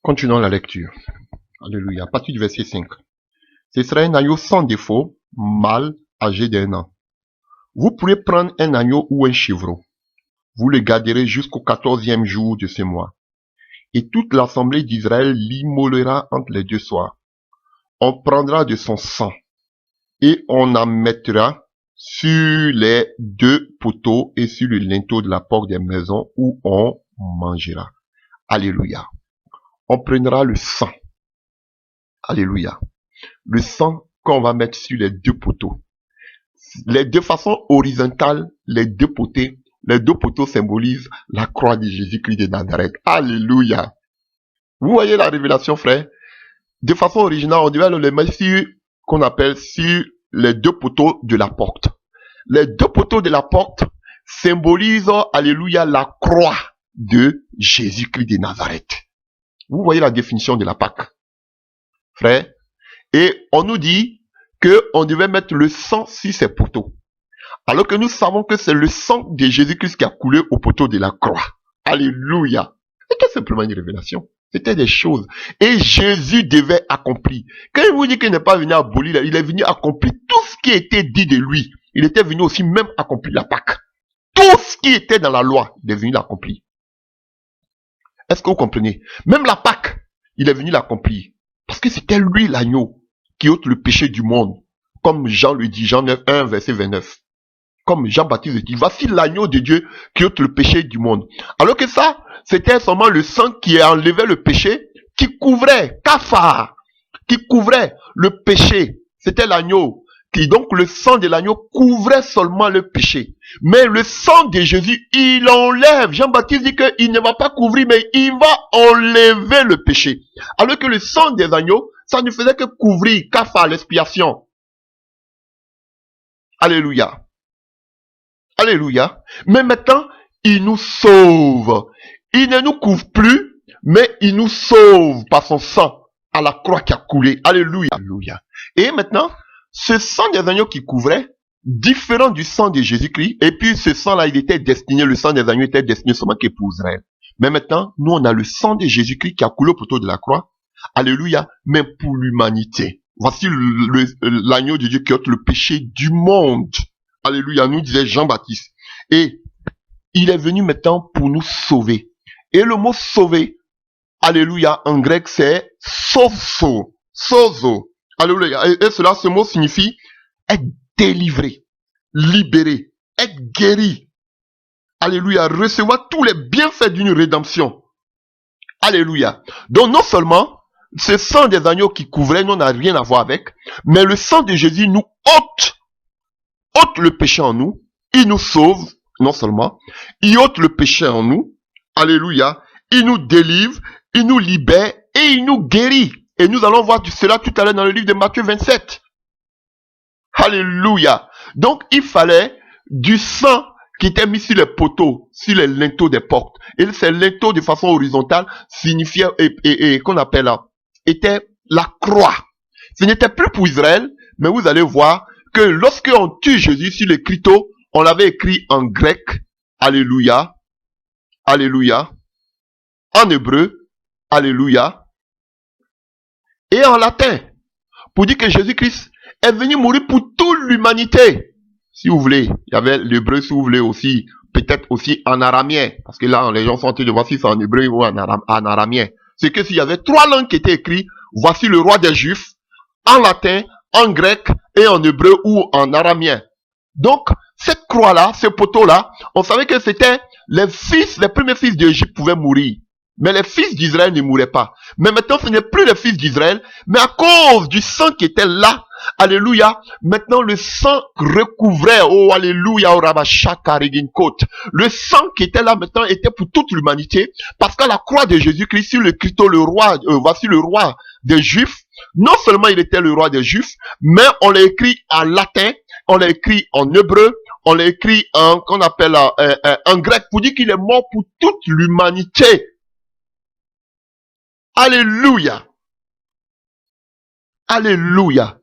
Continuons la lecture. Alléluia. À partir du verset 5. Ce sera un agneau sans défaut, mâle, âgé d'1 an. Vous pourrez prendre un agneau ou un chevreau. Vous le garderez jusqu'au 14e jour de ce mois. Et toute l'assemblée d'Israël l'immolera entre les deux soirs. On prendra de son sang et on en mettra sur les 2 poteaux et sur le linteau de la porte des maisons où on mangera. Alléluia. On prendra le sang. Alléluia. Le sang qu'on va mettre sur les 2 poteaux. De façon horizontale, les 2 poteaux symbolisent la croix de Jésus-Christ de Nazareth. Alléluia. Vous voyez la révélation, frère? De façon originale, on devait le mettre sur, qu'on appelle sur les 2 poteaux de la porte. Les 2 poteaux de la porte symbolisent, alléluia, la croix de Jésus-Christ de Nazareth. Vous voyez la définition de la Pâque, frère? Et on nous dit qu'on devait mettre le sang sur ces poteaux. Alors que nous savons que c'est le sang de Jésus-Christ qui a coulé au poteau de la croix. Alléluia. C'était simplement une révélation. C'était des choses. Et Jésus devait accomplir. Quand il vous dit qu'il n'est pas venu abolir, il est venu accomplir tout ce qui était dit de lui. Il était venu aussi même accomplir la Pâque. Tout ce qui était dans la loi, il est venu l'accomplir. Est-ce que vous comprenez? Même la Pâque, il est venu l'accomplir. Parce que c'était lui l'agneau qui ôte le péché du monde. Comme Jean le dit, Jean 9, 1, verset 29. Comme Jean-Baptiste le dit, voici l'agneau de Dieu qui ôte le péché du monde. Alors que ça, c'était seulement le sang qui enlevait le péché, qui couvrait, kafar, qui couvrait le péché. C'était l'agneau. Donc le sang de l'agneau couvrait seulement le péché. Mais le sang de Jésus, il enlève. Jean-Baptiste dit qu'il ne va pas couvrir, mais il va enlever le péché. Alors que le sang des agneaux, ça ne faisait que couvrir, kafar, l'expiation. Alléluia. Alléluia. Mais maintenant, il nous sauve. Il ne nous couvre plus, mais il nous sauve par son sang à la croix qui a coulé. Alléluia. Alléluia. Et maintenant, ce sang des agneaux qui couvrait, différent du sang de Jésus-Christ, et puis ce sang-là, il était destiné, le sang des agneaux était destiné seulement que pour Israël. Mais maintenant, nous, on a le sang de Jésus-Christ qui a coulé au poteau de la croix. Alléluia. Mais pour l'humanité. Voici l'agneau de Dieu qui ôte le péché du monde. Alléluia, nous disait Jean-Baptiste. Et il est venu maintenant pour nous sauver. Et le mot sauver, alléluia, en grec, c'est sozo. Sozo. Alléluia. Et cela, ce mot signifie être délivré, libéré, être guéri. Alléluia. Recevoir tous les bienfaits d'une rédemption. Alléluia. Donc, non seulement, ce sang des agneaux qui couvrait, nous n'a rien à voir avec, mais le sang de Jésus nous ôte le péché en nous, il nous sauve, non seulement, il ôte le péché en nous, alléluia, il nous délivre, il nous libère et il nous guérit. Et nous allons voir cela tout à l'heure dans le livre de Matthieu 27. Alléluia. Donc, il fallait du sang qui était mis sur les poteaux, sur les linteaux des portes. Et ces linteaux de façon horizontale signifiaient, qu'on appelle là, était la croix. Ce n'était plus pour Israël, mais vous allez voir que lorsque on tue Jésus sur le criteau, on l'avait écrit en grec, alléluia, alléluia, en hébreu, alléluia, et en latin, pour dire que Jésus-Christ est venu mourir pour toute l'humanité. Si vous voulez, il y avait l'hébreu, si vous voulez aussi, peut-être aussi en araméen, parce que là, les gens sont en train de voir si c'est en hébreu ou en araméen. C'est que s'il y avait 3 langues qui étaient écrites, voici le roi des Juifs, en latin, en grec et en hébreu ou en araméen. Donc, cette croix-là, ce poteau-là, on savait que c'était les premiers fils d'Égypte pouvaient mourir. Mais les fils d'Israël ne mouraient pas. Mais maintenant, ce n'est plus les fils d'Israël, mais à cause du sang qui était là, alléluia, maintenant le sang recouvrait, oh alléluia, oh rabashakariginkot. Le sang qui était là maintenant était pour toute l'humanité, parce qu'à la croix de Jésus-Christ, sur le criteau, le roi, voici le roi des Juifs. Non seulement il était le roi des Juifs, mais on l'a écrit en latin, on l'a écrit en hébreu, on l'a écrit en, qu'on appelle en grec, pour dire qu'il est mort pour toute l'humanité. Alléluia. Alléluia.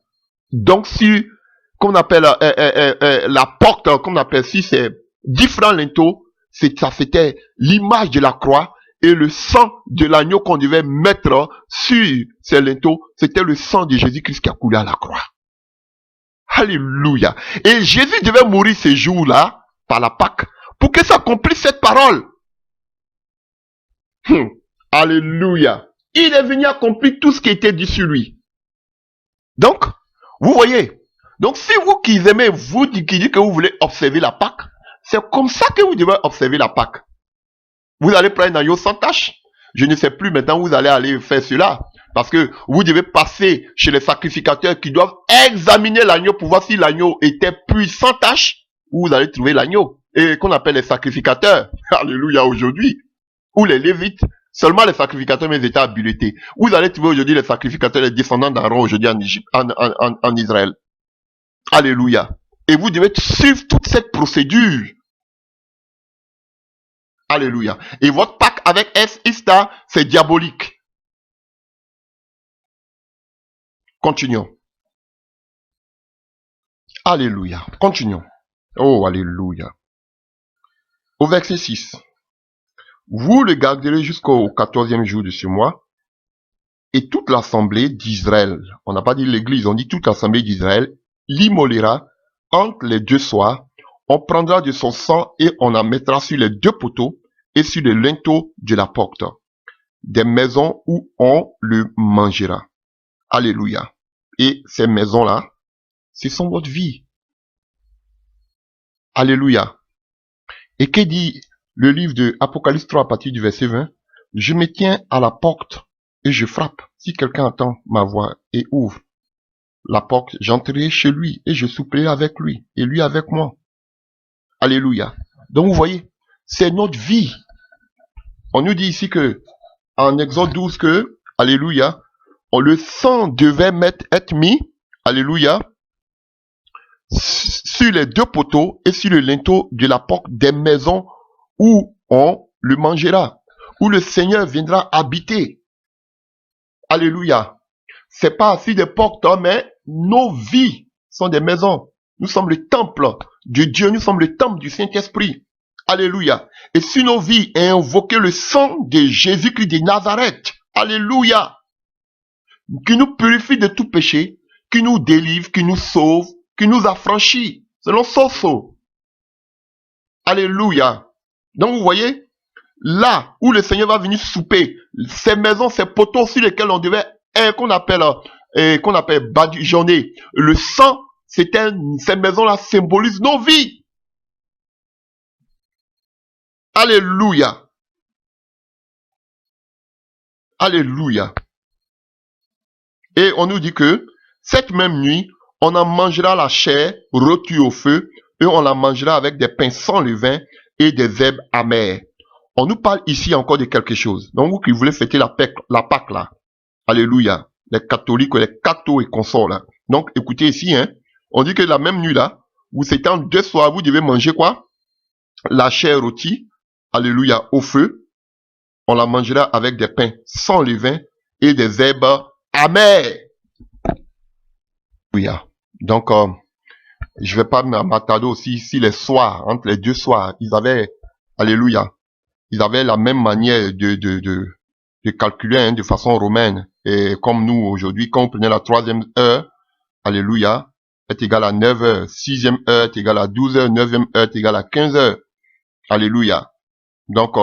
Donc si, qu'on appelle la porte, qu'on appelle si c'est différents linteaux, ça c'était l'image de la croix, Et le sang de l'agneau qu'on devait mettre sur ces linteaux, c'était le sang de Jésus-Christ qui a coulé à la croix. Alléluia. Et Jésus devait mourir ce jour-là, par la Pâque, pour que s'accomplisse cette parole. Alléluia. Il est venu accomplir tout ce qui était dit sur lui. Donc, vous voyez, donc si vous qui aimez, vous qui dites que vous voulez observer la Pâque, c'est comme ça que vous devez observer la Pâque. Vous allez prendre un agneau sans tache. Je ne sais plus maintenant où vous allez aller faire cela. Parce que vous devez passer chez les sacrificateurs qui doivent examiner l'agneau pour voir si l'agneau était pur sans tache. Où vous allez trouver l'agneau. Et qu'on appelle les sacrificateurs. Alléluia aujourd'hui. Ou les Lévites. Seulement les sacrificateurs, mais ils étaient habilités. Vous allez trouver aujourd'hui les sacrificateurs, les descendants d'Aaron aujourd'hui en Israël. Alléluia. Et vous devez suivre toute cette procédure. Alléluia. Et votre Pâque avec Ista, c'est diabolique. Continuons. Alléluia. Continuons. Oh, alléluia. Au verset 6. Vous le garderez jusqu'au 14e jour de ce mois, et toute l'assemblée d'Israël, on n'a pas dit l'église, on dit toute l'assemblée d'Israël, l'immolera entre les deux soirs, on prendra de son sang et on en mettra sur les deux poteaux et sur les linteaux de la porte, des maisons où on le mangera. Alléluia. Et ces maisons-là, ce sont votre vie. Alléluia. Et que dit le livre de Apocalypse 3 à partir du verset 20? Je me tiens à la porte et je frappe. Si quelqu'un entend ma voix et ouvre la porte, j'entrerai chez lui et je souperai avec lui et lui avec moi. Alléluia. Donc vous voyez, c'est notre vie. On nous dit ici que, en Exode 12 que, alléluia, le sang devait être mis, alléluia, sur les deux poteaux et sur le linteau de la porte des maisons où on le mangera, où le Seigneur viendra habiter. Alléluia. C'est pas assis des portes, mais nos vies sont des maisons. Nous sommes le temple de Dieu, nous sommes le temple du Saint-Esprit. Alléluia. Et sur nos vies est invoqué le sang de Jésus-Christ de Nazareth. Alléluia. Qui nous purifie de tout péché, qui nous délivre, qui nous sauve, qui nous affranchit, selon son sceau. Alléluia. Donc vous voyez, là où le Seigneur va venir souper, ces maisons, ces poteaux sur lesquels on devait, qu'on appelle badigeonner, le sang, ces maisons-là symbolisent nos vies. Alléluia. Alléluia. Et on nous dit que cette même nuit, on en mangera la chair rôtie au feu et on la mangera avec des pains sans levain et des herbes amères. On nous parle ici encore de quelque chose. Donc vous qui voulez fêter la Pâque là, alléluia, les catholiques, les cathos et consorts là. Donc écoutez ici, hein, on dit que la même nuit là, vous c'est en 2 soirs, vous devez manger quoi? La chair rôtie, alléluia, au feu. On la mangera avec des pains sans levain et des herbes amères. Alléluia. Donc je vais pas m'attarder aussi si les soirs, entre les 2 soirs, ils avaient, alléluia, ils avaient la même manière de calculer hein, de façon romaine. Et comme nous, aujourd'hui, quand on prenait la 3e heure, alléluia, est égal à 9 heures. 6e heure est égal à 12 heures. 9e heure est égal à 15 heures. Alléluia. Donc,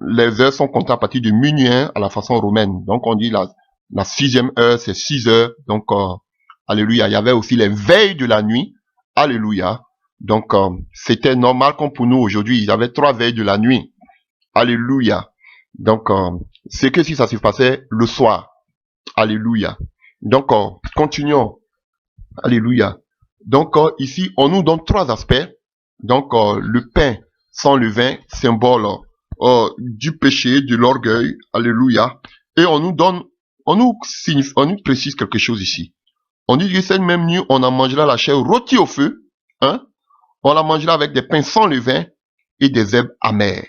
les heures sont comptées à partir de minuit hein, à la façon romaine. Donc, on dit la 6e heure, c'est 6 heures. Donc, alléluia. Il y avait aussi les veilles de la nuit. Alléluia. Donc, c'était normal comme pour nous aujourd'hui. Il y avait 3 veilles de la nuit. Alléluia. Donc, c'est que si ça se passait le soir. Alléluia. Donc, continuons. Alléluia. Donc, ici, on nous donne 3 aspects. Donc, le pain sans levain, symbole du péché, de l'orgueil. Alléluia. Et on nous précise quelque chose ici. On dit que cette même nuit, on en mangera la chair rôtie au feu. Hein? On la mangera avec des pains sans levain et des herbes amères.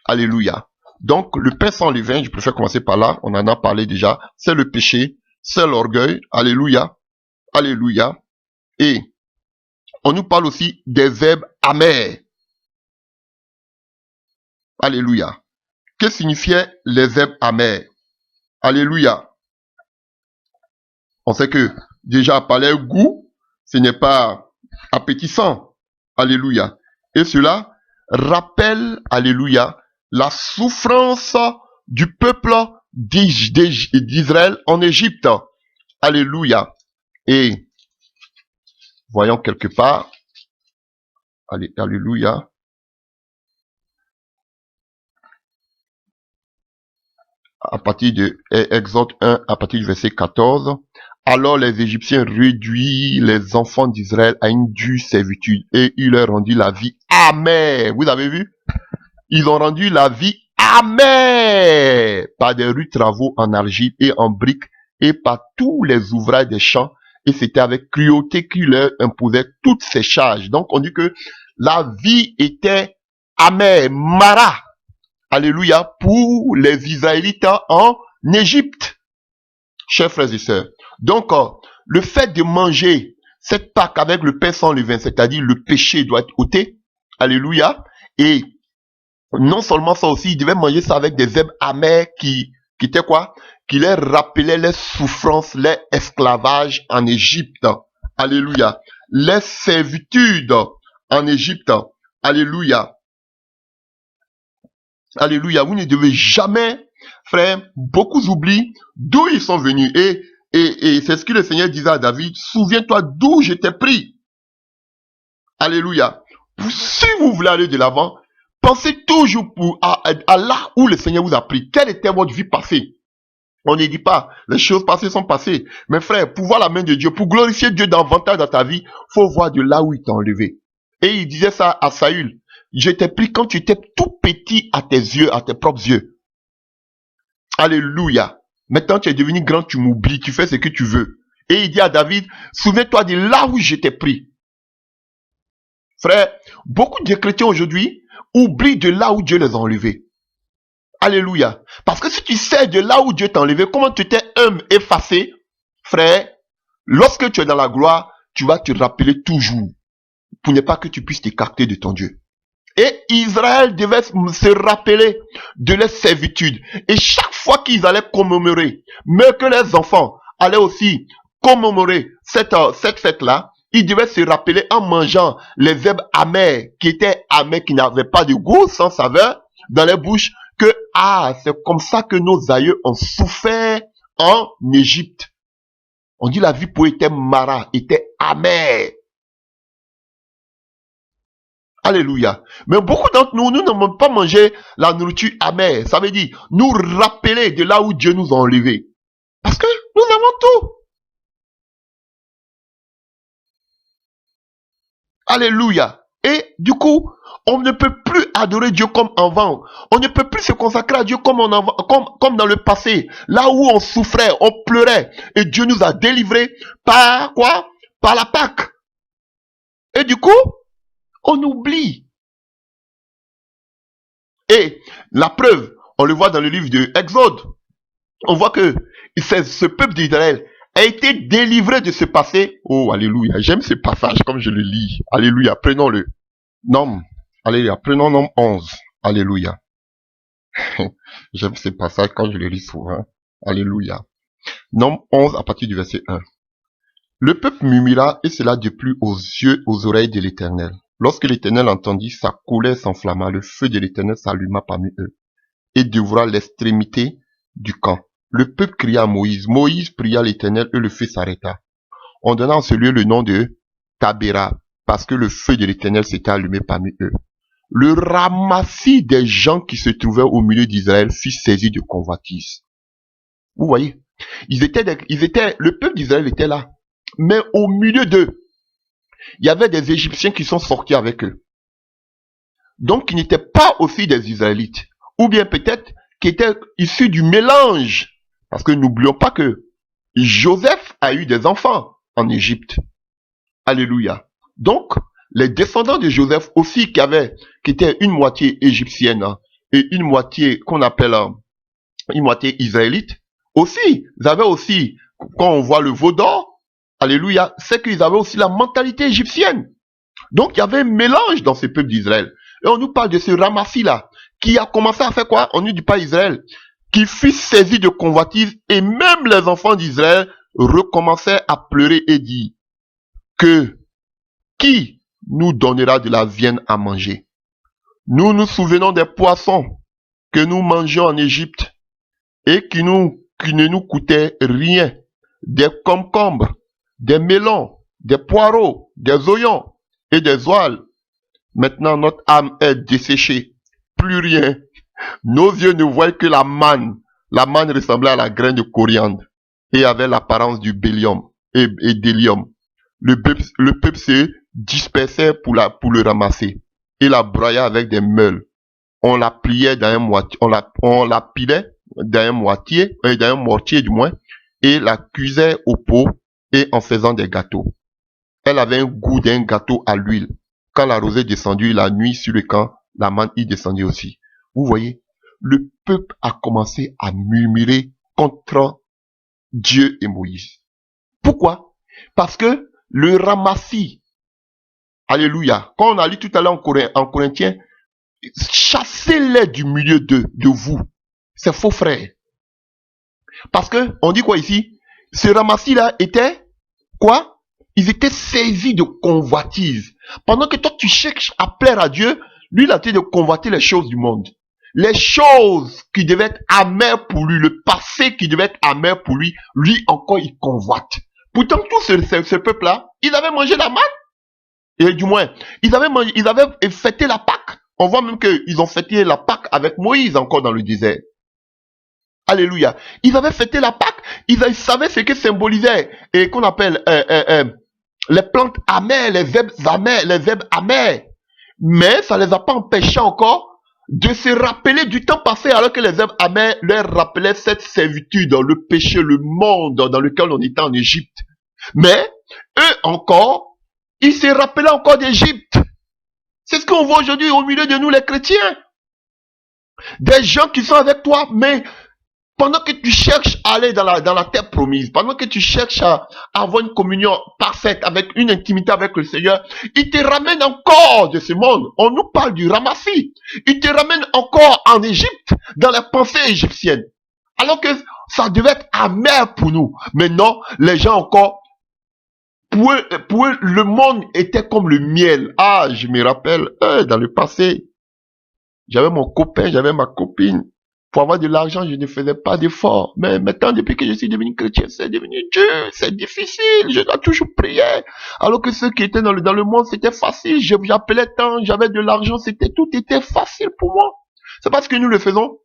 Alléluia. Donc, le pain sans levain, je préfère commencer par là, on en a parlé déjà, c'est le péché, c'est l'orgueil, alléluia, alléluia. Et on nous parle aussi des herbes amères. Alléluia. Que signifiaient les herbes amères? Alléluia. On sait que déjà par leur goût, ce n'est pas appétissant. Alléluia. Et cela rappelle, alléluia, la souffrance du peuple d'Israël en Égypte. Alléluia. Et voyons quelque part. Alléluia. À partir de Exode 1, à partir du verset 14. Alors les Égyptiens réduisent les enfants d'Israël à une dure servitude et ils leur rendit la vie amère. Vous avez vu? Ils ont rendu la vie amère par des rudes travaux en argile et en briques et par tous les ouvrages des champs. Et c'était avec cruauté qu'ils leur imposaient toutes ces charges. Donc on dit que la vie était amère, mara. Alléluia, pour les Israélites en Égypte. Chers frères et sœurs. Donc, le fait de manger cette Pâque avec le pain sans levain, c'est-à-dire le péché doit être ôté. Alléluia. Et non seulement ça aussi, ils devaient manger ça avec des herbes amères qui étaient quoi? Qui leur rappelaient les souffrances, les esclavages en Égypte. Alléluia. Les servitudes en Égypte. Alléluia. Alléluia. Vous ne devez jamais, frère, beaucoup oublient d'où ils sont venus. Et c'est ce que le Seigneur disait à David. Souviens-toi d'où je t'ai pris. Alléluia. Si vous voulez aller de l'avant, pensez toujours à là où le Seigneur vous a pris. Quelle était votre vie passée? On ne dit pas, les choses passées sont passées. Mais frère, pour voir la main de Dieu, pour glorifier Dieu davantage dans ta vie, faut voir de là où il t'a enlevé. Et il disait ça à Saül. Je t'ai pris quand tu étais tout petit à tes yeux, à tes propres yeux. Alléluia. Maintenant tu es devenu grand, tu m'oublies, tu fais ce que tu veux. Et il dit à David, souviens-toi de là où je t'ai pris. Frère, beaucoup de chrétiens aujourd'hui oublient de là où Dieu les a enlevés. Alléluia. Parce que si tu sais de là où Dieu t'a enlevé, comment tu t'es effacé, frère, lorsque tu es dans la gloire, tu vas te rappeler toujours pour ne pas que tu puisses t'écarter de ton Dieu. Et Israël devait se rappeler de leur servitude. Et chaque fois qu'ils allaient commémorer, mais que les enfants allaient aussi commémorer cette fête-là, ils devaient se rappeler en mangeant les herbes amères, qui étaient amères, qui n'avaient pas de goût, sans saveur, dans les bouches, que, c'est comme ça que nos aïeux ont souffert en Égypte. On dit la vie pour eux était mara, était amère. Alléluia. Mais beaucoup d'entre nous, nous n'aimons pas manger la nourriture amère. Ça veut dire nous rappeler de là où Dieu nous a enlevés. Parce que nous avons tout. Alléluia. Et du coup, on ne peut plus adorer Dieu comme avant. On ne peut plus se consacrer à Dieu comme dans le passé. Là où on souffrait, on pleurait. Et Dieu nous a délivrés par quoi? Par la Pâque. Et du coup, on oublie. Et la preuve, on le voit dans le livre de Exode. On voit que ce peuple d'Israël a été délivré de ce passé. Oh, alléluia. J'aime ce passage comme je le lis. Alléluia. Prenons-le. Nom. Alléluia. Prenons Nom 11. Alléluia. J'aime ce passage quand je le lis souvent. Alléluia. Nom 11 à partir du verset 1. Le peuple murmura et cela déplut aux yeux, aux oreilles de l'Éternel. Lorsque l'Éternel entendit, sa colère s'enflamma, le feu de l'Éternel s'alluma parmi eux et dévora l'extrémité du camp. Le peuple cria à Moïse. Moïse pria l'Éternel et le feu s'arrêta. On donna en ce lieu le nom de Tabéra, parce que le feu de l'Éternel s'était allumé parmi eux. Le ramassis des gens qui se trouvaient au milieu d'Israël fut saisi de convoitise. Vous voyez, le peuple d'Israël était là, mais au milieu d'eux, il y avait des Égyptiens qui sont sortis avec eux. Donc, ils n'étaient pas aussi des Israélites. Ou bien peut-être qu'ils étaient issus du mélange. Parce que n'oublions pas que Joseph a eu des enfants en Égypte. Alléluia. Donc, les descendants de Joseph aussi qui étaient une moitié égyptienne et une moitié qu'on appelle une moitié israélite, aussi, ils avaient aussi, quand on voit le veau d'or, alléluia, c'est qu'ils avaient aussi la mentalité égyptienne. Donc, il y avait un mélange dans ce peuple d'Israël. Et on nous parle de ce ramassis-là, qui a commencé à faire quoi? On ne dit pas Israël. Qui fut saisi de convoitise et même les enfants d'Israël recommençaient à pleurer et dire que qui nous donnera de la viande à manger? Nous nous souvenons des poissons que nous mangions en Égypte et qui ne nous coûtaient rien, des concombres, des melons, des poireaux, des oignons et des oies. Maintenant, notre âme est desséchée. Plus rien. Nos yeux ne voient que la manne. La manne ressemblait à la graine de coriandre et avait l'apparence du bélium et d'hélium. Le peuple se dispersait pour le ramasser et la broyait avec des meules. On la pliait dans un moitié, on la pilait dans un mortier du moins, et la cuisait au pot et en faisant des gâteaux. Elle avait un goût d'un gâteau à l'huile. Quand la rosée descendit la nuit sur le camp, la manne y descendit aussi. Vous voyez, le peuple a commencé à murmurer contre Dieu et Moïse. Pourquoi? Parce que le ramassis, alléluia, quand on a lu tout à l'heure en Corinthiens, chassez-les du milieu de vous. C'est faux, frère. Parce que, on dit quoi ici? Ce ramassis-là était quoi? Ils étaient saisis de convoitise. Pendant que toi, tu cherches à plaire à Dieu, lui, il a été de convoiter les choses du monde. Les choses qui devaient être amères pour lui, le passé qui devait être amer pour lui, lui encore, il convoite. Pourtant, tout ce peuple-là, ils avaient mangé la manne. Et du moins, ils avaient fêté la Pâque. On voit même qu'ils ont fêté la Pâque avec Moïse encore dans le désert. Alléluia. Ils avaient fêté la Pâque. Ils savaient ce que symbolisait et qu'on appelle les plantes amères, les herbes amères. Mais ça les a pas empêchés encore de se rappeler du temps passé alors que les herbes amères leur rappelaient cette servitude, le péché, le monde dans lequel on était en Égypte. Mais eux encore, ils se rappelaient encore d'Égypte. C'est ce qu'on voit aujourd'hui au milieu de nous les chrétiens. Des gens qui sont avec toi, mais pendant que tu cherches à aller dans la terre promise, pendant que tu cherches à avoir une communion parfaite, avec une intimité avec le Seigneur, il te ramène encore de ce monde. On nous parle du ramassis. Il te ramène encore en Égypte, dans la pensée égyptienne. Alors que ça devait être amer pour nous. Mais non, les gens encore, pour eux, le monde était comme le miel. Ah, je me rappelle, dans le passé, j'avais mon copain, j'avais ma copine. Pour avoir de l'argent, je ne faisais pas d'efforts. Mais maintenant, depuis que je suis devenu chrétien, c'est devenu dur, c'est difficile, je dois toujours prier. Alors que ceux qui étaient dans le monde, c'était facile, j'appelais tant, j'avais de l'argent, tout était facile pour moi. C'est parce que nous le faisons.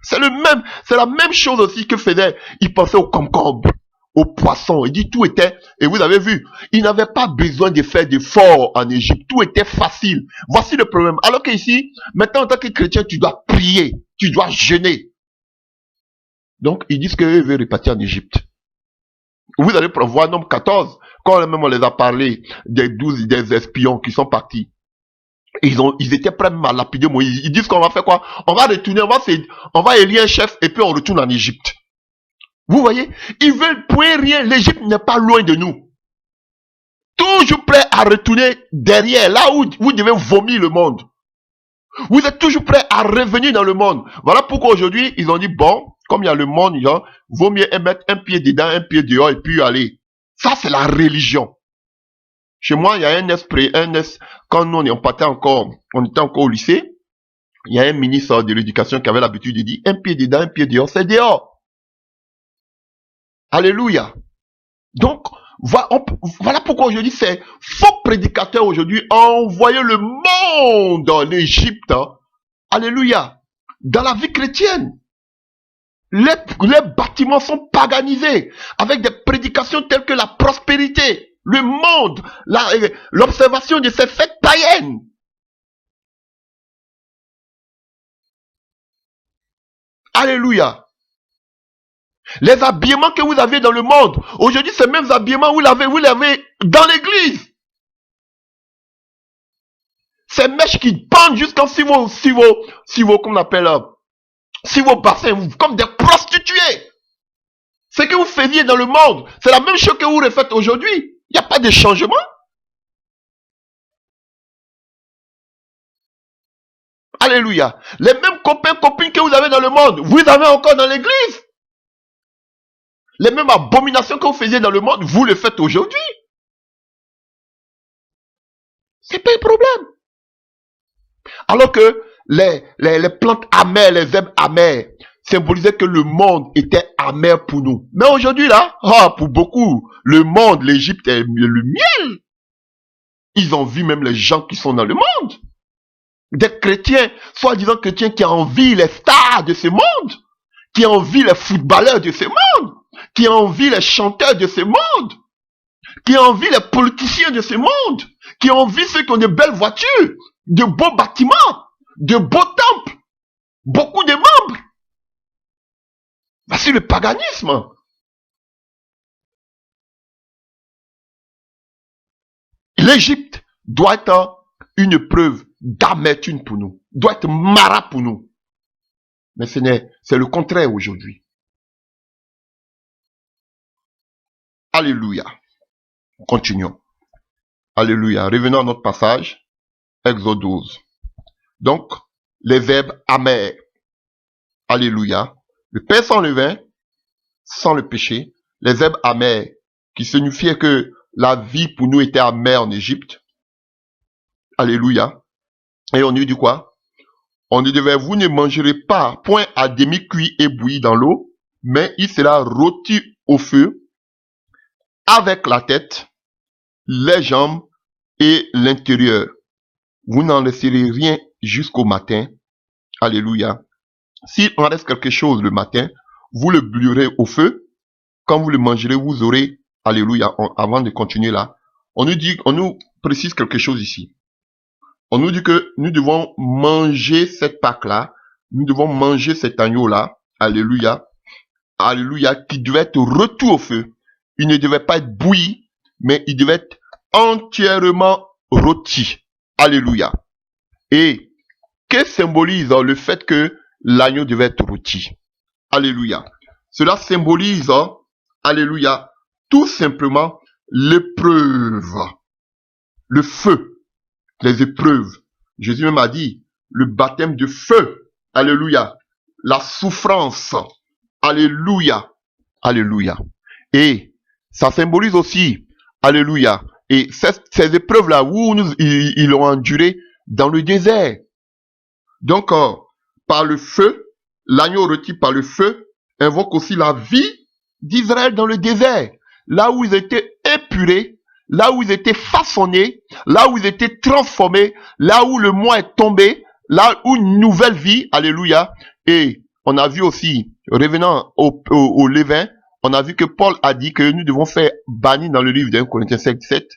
C'est la même chose aussi que faisaient, ils pensaient aux concombres, aux poissons. Il dit tout était, et vous avez vu, ils n'avaient pas besoin de faire d'efforts en Égypte. Tout était facile. Voici le problème. Alors qu'ici, maintenant en tant que chrétien, tu dois prier. Tu dois jeûner. Donc, ils disent qu'eux veulent repartir en Égypte. Vous allez voir nombre 14, quand même on les a parlé des 12 des espions qui sont partis. Ils étaient prêts à lapider Moïse. Ils disent qu'on va faire quoi? On va retourner, on va élire un chef et puis on retourne en Égypte. Vous voyez? Ils veulent point rien. L'Égypte n'est pas loin de nous. Toujours prêts à retourner derrière, là où vous devez vomir le monde. Vous êtes toujours prêts à revenir dans le monde. Voilà pourquoi aujourd'hui, ils ont dit, bon, comme il y a le monde, vaut mieux mettre un pied dedans, un pied dehors et puis aller. Ça, c'est la religion. Chez moi, il y a un esprit, quand nous, on était encore au lycée, il y a un ministre de l'éducation qui avait l'habitude de dire, un pied dedans, un pied dehors, c'est dehors. Alléluia. Donc, voilà pourquoi aujourd'hui, c'est faux prédicateurs aujourd'hui envoyer le monde en Égypte. Alléluia. Dans la vie chrétienne, les bâtiments sont paganisés avec des prédications telles que la prospérité, le monde, l'observation de ces fêtes païennes. Alléluia. Les habillements que vous avez dans le monde, aujourd'hui, ces mêmes habillements, vous l'avez dans l'église. Ces mèches qui pendent jusqu'en si vos, qu'on appelle, si vos bassins, comme des prostituées. Ce que vous faisiez dans le monde, c'est la même chose que vous refaites aujourd'hui. Il n'y a pas de changement. Alléluia. Les mêmes copains, copines que vous avez dans le monde, vous avez encore dans l'église. Les mêmes abominations que vous faisiez dans le monde, vous les faites aujourd'hui. C'est pas un problème. Alors que les plantes amères, les herbes amères, symbolisaient que le monde était amer pour nous. Mais aujourd'hui, là, pour beaucoup, le monde, l'Égypte est le miel. Ils envient même les gens qui sont dans le monde. Des chrétiens, soi-disant chrétiens qui envient les stars de ce monde, qui envient les footballeurs de ce monde, qui envient les chanteurs de ce monde, qui envient les politiciens de ce monde, qui envient ceux qui ont de belles voitures, de beaux bâtiments, de beaux temples, beaucoup de membres. Voici le paganisme. L'Égypte doit être une preuve d'amertume pour nous, doit être Mara pour nous. Mais c'est le contraire aujourd'hui. Alléluia. Continuons. Alléluia. Revenons à notre passage. Exode 12. Donc, les verbes amers. Alléluia. Le pain sans levain, sans le péché. Les verbes amers, qui signifiaient que la vie pour nous était amère en Égypte. Alléluia. Et on lui dit quoi? On lui devait, vous ne mangerez pas point à demi-cuit et bouilli dans l'eau, mais il sera rôti au feu avec la tête, les jambes et l'intérieur. Vous n'en laisserez rien jusqu'au matin. Alléluia. S'il en reste quelque chose le matin, vous le brûlerez au feu. Quand vous le mangerez, vous aurez, alléluia, avant de continuer là, on nous précise quelque chose ici. On nous dit que nous devons manger cette Pâque-là, nous devons manger cet agneau-là, alléluia, alléluia, qui devait être rôti au feu. Il ne devait pas être bouilli, mais il devait être entièrement rôti. Alléluia. Et que symbolise le fait que l'agneau devait être rôti? Alléluia. Cela symbolise, alléluia, tout simplement l'épreuve, le feu. Les épreuves. Jésus même a dit, le baptême de feu. Alléluia. La souffrance. Alléluia. Alléluia. Et ça symbolise aussi, alléluia. Et ces épreuves-là, où ils l'ont enduré dans le désert. Donc, par le feu, l'agneau rôti par le feu invoque aussi la vie d'Israël dans le désert. Là où ils étaient épurés, là où ils étaient façonnés, là où ils étaient transformés, là où le mois est tombé, là où une nouvelle vie, alléluia. Et on a vu aussi, revenant au levain, on a vu que Paul a dit que nous devons faire bannir dans le livre de 1 Corinthiens 5:7,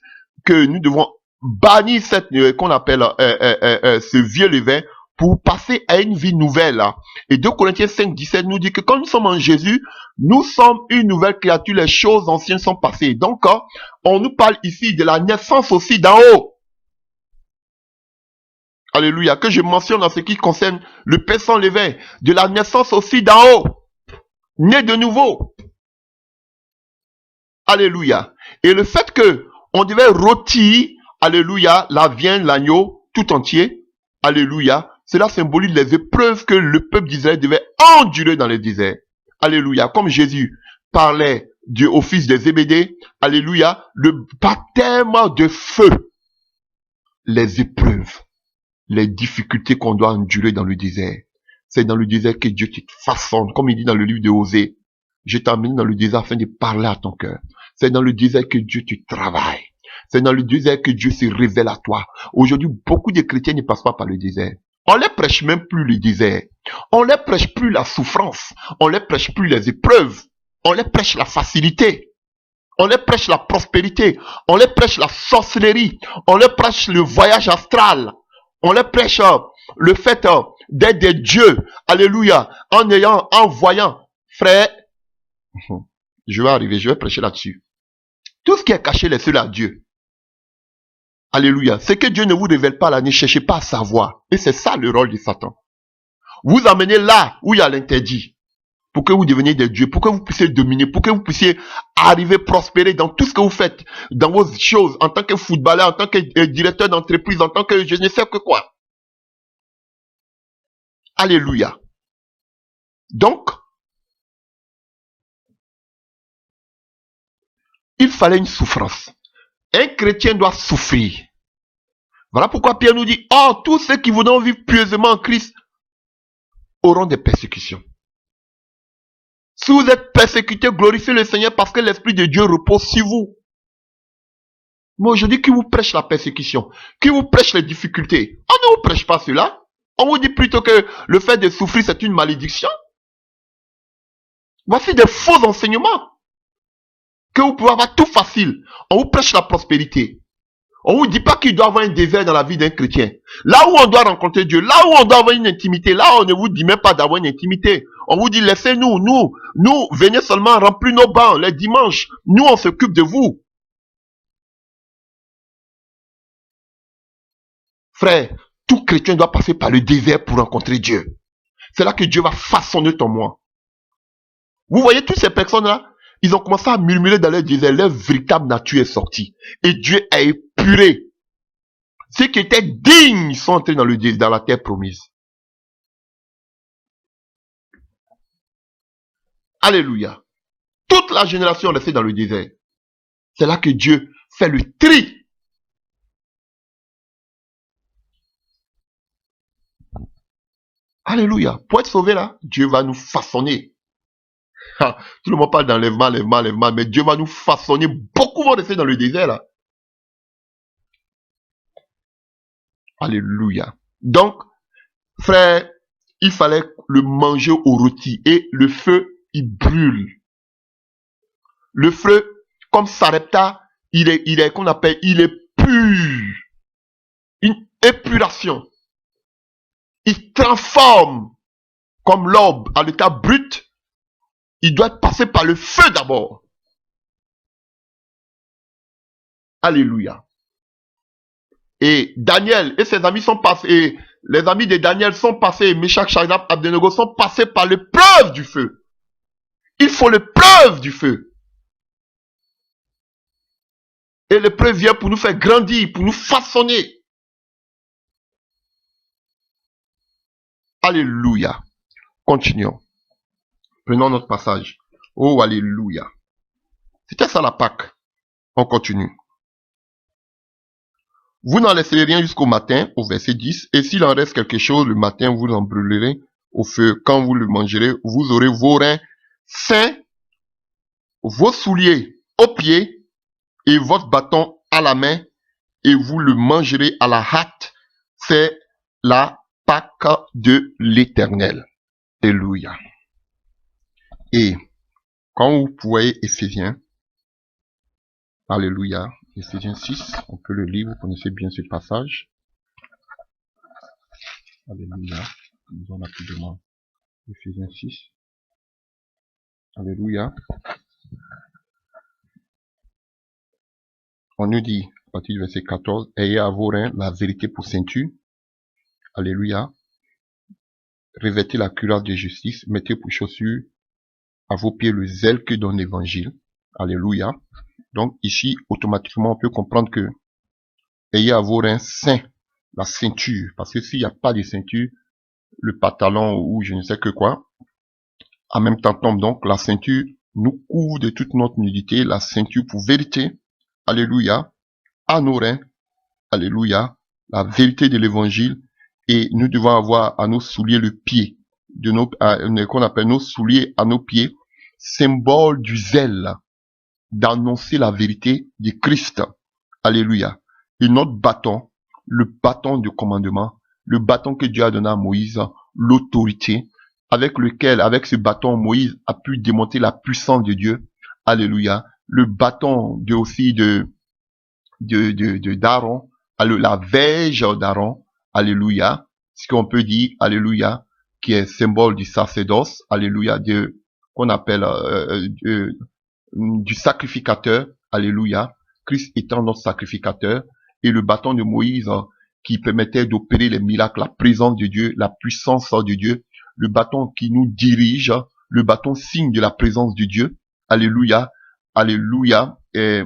que nous devons bannir cette, qu'on appelle ce vieux levain, pour passer à une vie nouvelle. Et 2 Corinthiens 5:17 nous dit que quand nous sommes en Jésus, nous sommes une nouvelle créature, les choses anciennes sont passées. Donc, on nous parle ici de la naissance aussi d'en haut. Alléluia. Que je mentionne en ce qui concerne le pain sans levain, de la naissance aussi d'en haut. Né de nouveau. Alléluia. Et le fait que on devait rôtir, alléluia, la viande, l'agneau, tout entier. Alléluia. Cela symbolise les épreuves que le peuple d'Israël devait endurer dans le désert. Alléluia. Comme Jésus parlait au fils de Zébédée, alléluia, le baptême de feu, les épreuves, les difficultés qu'on doit endurer dans le désert. C'est dans le désert que Dieu te façonne, comme il dit dans le livre de Osée. Je t'ai amené dans le désert afin de parler à ton cœur. C'est dans le désert que Dieu te travaille. C'est dans le désert que Dieu se révèle à toi. Aujourd'hui, beaucoup de chrétiens ne passent pas par le désert. On ne les prêche même plus le désert. On ne les prêche plus la souffrance. On ne les prêche plus les épreuves. On les prêche la facilité. On les prêche la prospérité. On les prêche la sorcellerie. On les prêche le voyage astral. On les prêche le fait d'être des dieux. Alléluia. En voyant, frère, je vais prêcher là-dessus. Tout ce qui est caché, laissez-le à Dieu. Alléluia. Ce que Dieu ne vous révèle pas là, ne cherchez pas à savoir. Et c'est ça le rôle de Satan. Vous amenez là où il y a l'interdit. Pour que vous deveniez des dieux, pour que vous puissiez dominer, pour que vous puissiez arriver, prospérer dans tout ce que vous faites, dans vos choses, en tant que footballeur, en tant que directeur d'entreprise, en tant que je ne sais que quoi. Alléluia. Donc, il fallait une souffrance. Un chrétien doit souffrir. Voilà pourquoi Pierre nous dit, oh, tous ceux qui voudront vivre pieusement en Christ auront des persécutions. Si vous êtes persécuté, glorifiez le Seigneur parce que l'Esprit de Dieu repose sur vous. Mais aujourd'hui, qui vous prêche la persécution? Qui vous prêche les difficultés? On ne vous prêche pas cela. On vous dit plutôt que le fait de souffrir, c'est une malédiction. Voici des faux enseignements. Que vous pouvez avoir tout facile. On vous prêche la prospérité. On vous dit pas qu'il doit y avoir un désert dans la vie d'un chrétien. Là où on doit rencontrer Dieu, là où on doit avoir une intimité, là on ne vous dit même pas d'avoir une intimité. On vous dit laissez-nous, nous, venez seulement remplir nos bancs les dimanches. Nous, on s'occupe de vous. Frère, tout chrétien doit passer par le désert pour rencontrer Dieu. C'est là que Dieu va façonner ton moi. Vous voyez toutes ces personnes-là, ils ont commencé à murmurer dans leur désert, leur véritable nature est sortie. Et Dieu a épuré. Ceux qui étaient dignes sont entrés dans la terre promise. Alléluia. Toute la génération est restée dans le désert. C'est là que Dieu fait le tri. Alléluia. Pour être sauvé là, Dieu va nous façonner. Tout le monde parle d'enlèvement, mais Dieu va nous façonner. Beaucoup vont rester dans le désert là. Alléluia. Donc, frère, il fallait le manger au rôti et le feu, il brûle. Le feu, comme Sarepta, il est pur. Une épuration. Il transforme comme l'orbe à l'état brut. Il doit passer par le feu d'abord. Alléluia. Et Daniel et ses amis sont passés, les amis de Daniel sont passés, Meshach, Shadrach, Abednego sont passés par l'épreuve du feu. Il faut l'épreuve du feu. Et l'épreuve vient pour nous faire grandir, pour nous façonner. Alléluia. Continuons. Prenons notre passage. Oh, alléluia. C'était ça la Pâque. On continue. Vous n'en laisserez rien jusqu'au matin, au verset 10. Et s'il en reste quelque chose, le matin, vous en brûlerez au feu. Quand vous le mangerez, vous aurez vos reins sains, vos souliers aux pieds et votre bâton à la main. Et vous le mangerez à la hâte. C'est la Pâque de l'Éternel. Alléluia. Et quand vous voyez Éphésiens, alléluia, Éphésiens 6, on peut le lire, vous connaissez bien ce passage. Alléluia, lisons rapidement Éphésiens 6. Alléluia. On nous dit, à partir du verset 14, ayez à vos reins la vérité pour ceinture. Alléluia. Revêtez la cuirasse de justice, mettez pour chaussure à vos pieds le zèle que donne l'évangile. Alléluia. Donc ici, automatiquement, on peut comprendre que ayez à vos reins saints la ceinture. Parce que s'il n'y a pas de ceinture, le pantalon ou je ne sais que quoi, en même temps tombe. Donc la ceinture nous couvre de toute notre nudité. La ceinture pour vérité. Alléluia. À nos reins. Alléluia. La vérité de l'évangile. Et nous devons avoir à nos souliers le pied. Qu'on appelle nos souliers à nos pieds. Symbole du zèle. D'annoncer la vérité de Christ. Alléluia. Et notre bâton, le bâton de commandement, le bâton que Dieu a donné à Moïse, l'autorité, avec ce bâton, Moïse a pu démontrer la puissance de Dieu. Alléluia. Le bâton d'Aaron, la verge d'Aaron, alléluia. Ce qu'on peut dire, alléluia, qui est symbole du sacerdoce, alléluia, qu'on appelle, du sacrificateur, alléluia, Christ étant notre sacrificateur, et le bâton de Moïse qui permettait d'opérer les miracles, la présence de Dieu, la puissance de Dieu, le bâton qui nous dirige, le bâton signe de la présence de Dieu, alléluia, alléluia, et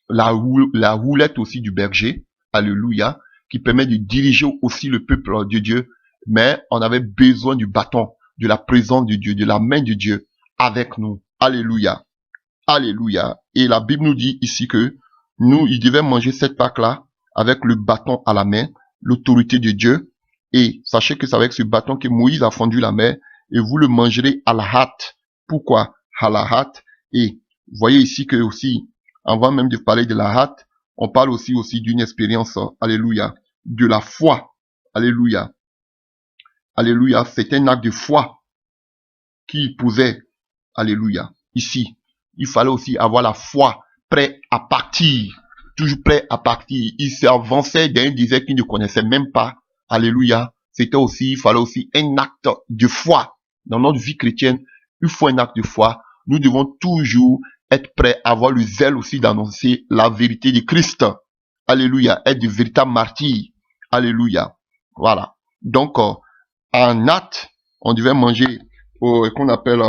la houlette aussi du berger, alléluia, qui permet de diriger aussi le peuple de Dieu mais on avait besoin du bâton, de la présence de Dieu, de la main de Dieu avec nous. Alléluia. Alléluia. Et la Bible nous dit ici que nous, ils devaient manger cette Pâque-là avec le bâton à la main, l'autorité de Dieu. Et sachez que c'est avec ce bâton que Moïse a fendu la mer et vous le mangerez à la hâte. Pourquoi à la hâte? Et voyez ici que aussi, avant même de parler de la hâte, on parle aussi d'une expérience, alléluia, de la foi. Alléluia. Alléluia. C'est un acte de foi qui posait, alléluia, ici. Il fallait aussi avoir la foi, prêt à partir, toujours prêt à partir. Il s'avançait dans un désert qu'il ne connaissait même pas. Alléluia. C'était aussi, il fallait aussi un acte de foi. Dans notre vie chrétienne, il faut un acte de foi. Nous devons toujours être prêts à avoir le zèle aussi d'annoncer la vérité de Christ. Alléluia. Être de véritables martyrs. Alléluia. Voilà. Donc, en acte, on devait manger, qu'on appelle,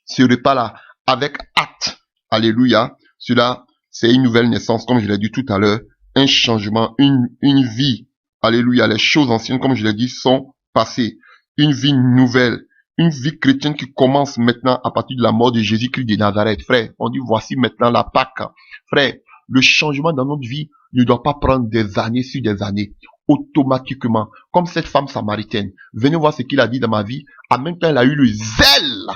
ce repas-là, avec hâte. Alléluia. Cela, c'est une nouvelle naissance, comme je l'ai dit tout à l'heure. Un changement, une vie. Alléluia. Les choses anciennes, comme je l'ai dit, sont passées. Une vie nouvelle. Une vie chrétienne qui commence maintenant à partir de la mort de Jésus-Christ de Nazareth. Frère, on dit voici maintenant la Pâque. Frère, le changement dans notre vie ne doit pas prendre des années sur des années. Automatiquement, comme cette femme samaritaine. Venez voir ce qu'il a dit dans ma vie. En même temps, elle a eu le zèle,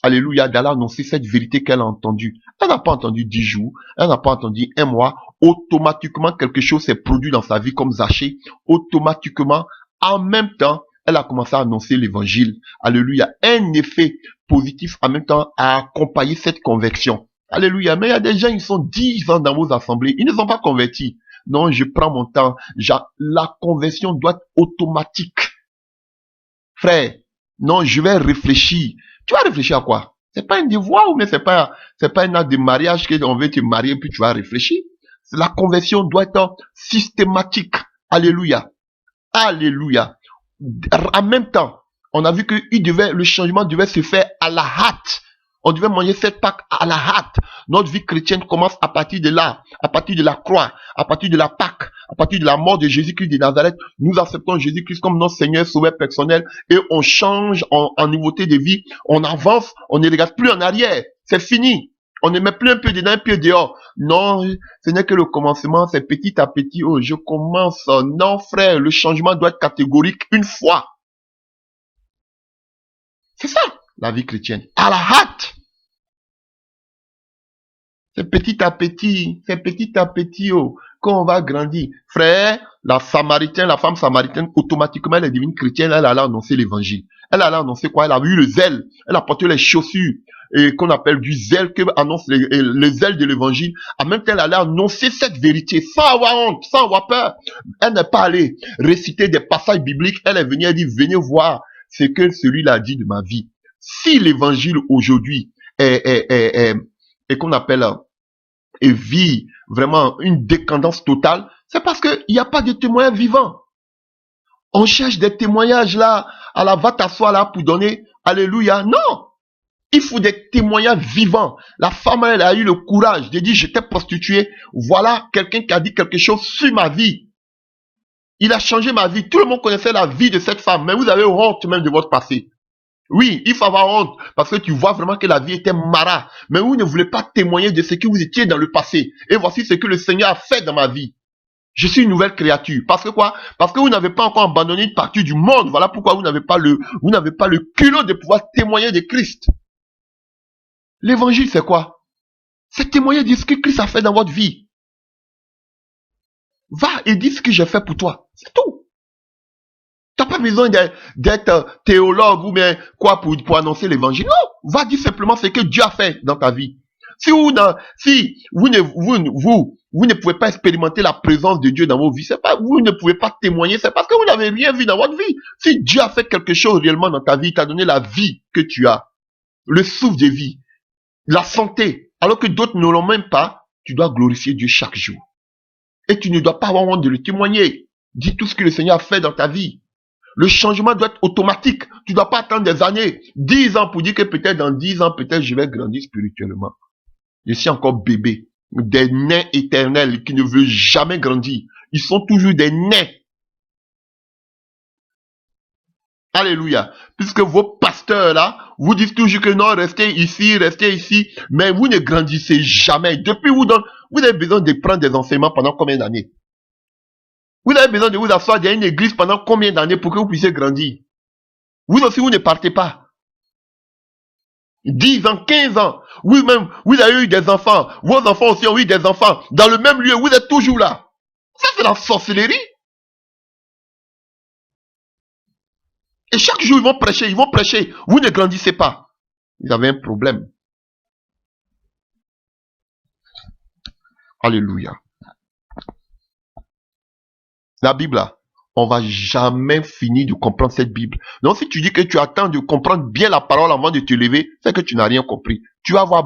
alléluia, d'aller annoncer cette vérité qu'elle a entendue. Elle n'a pas entendu 10 jours, elle n'a pas entendu 1 mois. Automatiquement, quelque chose s'est produit dans sa vie comme Zachée. Automatiquement, en même temps, elle a commencé à annoncer l'évangile. Alléluia. Un effet positif en même temps a accompagné cette conversion. Alléluia. Mais il y a des gens, ils sont 10 ans dans vos assemblées, ils ne sont pas convertis. Non, je prends mon temps. La conversion doit être automatique. Frère, non, je vais réfléchir. Tu vas réfléchir à quoi? C'est pas un devoir, mais c'est pas un acte de mariage qu'on veut te marier puis tu vas réfléchir. La conversion doit être systématique. Alléluia. Alléluia. En même temps, on a vu que le changement devait se faire à la hâte. On devait manger cette Pâque à la hâte. Notre vie chrétienne commence à partir de là, à partir de la croix, à partir de la Pâque, à partir de la mort de Jésus-Christ de Nazareth. Nous acceptons Jésus-Christ comme notre Seigneur Sauveur personnel et on change en nouveauté de vie. On avance, on ne regarde plus en arrière. C'est fini. On ne met plus un pied dedans, un pied dehors. Non, ce n'est que le commencement, c'est petit à petit. Oh, je commence. Non, frère, le changement doit être catégorique une fois. C'est ça, la vie chrétienne. À la hâte. C'est petit à petit, oh, qu'on va grandir. Frère, la femme samaritaine, automatiquement, elle est devenue chrétienne, elle allait annoncer l'évangile. Elle allait annoncer quoi? Elle a eu le zèle. Elle a porté les chaussures, qu'on appelle du zèle, que annonce le zèle de l'évangile. En même temps, elle allait annoncer cette vérité, sans avoir honte, sans avoir peur. Elle n'est pas allée réciter des passages bibliques. Elle est venue, elle dit, venez voir ce que celui-là dit de ma vie. Si l'évangile aujourd'hui est qu'on appelle et vit vraiment une décadence totale, c'est parce qu'il n'y a pas de témoins vivants. On cherche des témoignages là, à la va t'asseoir là pour donner, alléluia. Non, il faut des témoignages vivants. La femme, elle a eu le courage de dire, j'étais prostituée. Voilà quelqu'un qui a dit quelque chose sur ma vie. Il a changé ma vie. Tout le monde connaissait la vie de cette femme, mais vous avez honte même de votre passé. Oui, il faut avoir honte parce que tu vois vraiment que la vie était marat. Mais vous ne voulez pas témoigner de ce que vous étiez dans le passé. Et voici ce que le Seigneur a fait dans ma vie. Je suis une nouvelle créature. Parce que quoi? Parce que vous n'avez pas encore abandonné une partie du monde. Voilà pourquoi vous n'avez pas le culot de pouvoir témoigner de Christ. L'évangile, c'est quoi? C'est témoigner de ce que Christ a fait dans votre vie. Va et dis ce que j'ai fait pour toi. C'est tout. T'as pas besoin d'être théologue ou bien quoi pour annoncer l'évangile. Non, va dire simplement ce que Dieu a fait dans ta vie. Si vous ne pouvez pas expérimenter la présence de Dieu dans vos vies, c'est pas, vous ne pouvez pas témoigner, c'est parce que vous n'avez rien vu dans votre vie. Si Dieu a fait quelque chose réellement dans ta vie, il t'a donné la vie que tu as, le souffle de vie, la santé, alors que d'autres ne l'ont même pas, tu dois glorifier Dieu chaque jour. Et tu ne dois pas avoir honte de le témoigner. Dis tout ce que le Seigneur a fait dans ta vie. Le changement doit être automatique. Tu ne dois pas attendre des années, 10 ans pour dire que peut-être dans 10 ans, peut-être je vais grandir spirituellement. Je suis encore bébé. Des nains éternels qui ne veulent jamais grandir. Ils sont toujours des nains. Alléluia. Puisque vos pasteurs là, vous disent toujours que non, restez ici, mais vous ne grandissez jamais. Depuis vous avez besoin de prendre des enseignements pendant combien d'années? Vous avez besoin de vous asseoir dans une église pendant combien d'années pour que vous puissiez grandir? Vous aussi, vous ne partez pas. 10 ans, 15 ans. Vous-même, vous avez eu des enfants. Vos enfants aussi ont eu des enfants. Dans le même lieu, vous êtes toujours là. Ça, c'est la sorcellerie. Et chaque jour, ils vont prêcher. Vous ne grandissez pas. Vous avez un problème. Alléluia. La Bible, là, on va jamais finir de comprendre cette Bible. Donc, si tu dis que tu attends de comprendre bien la parole avant de te lever, c'est que tu n'as rien compris. Tu vas avoir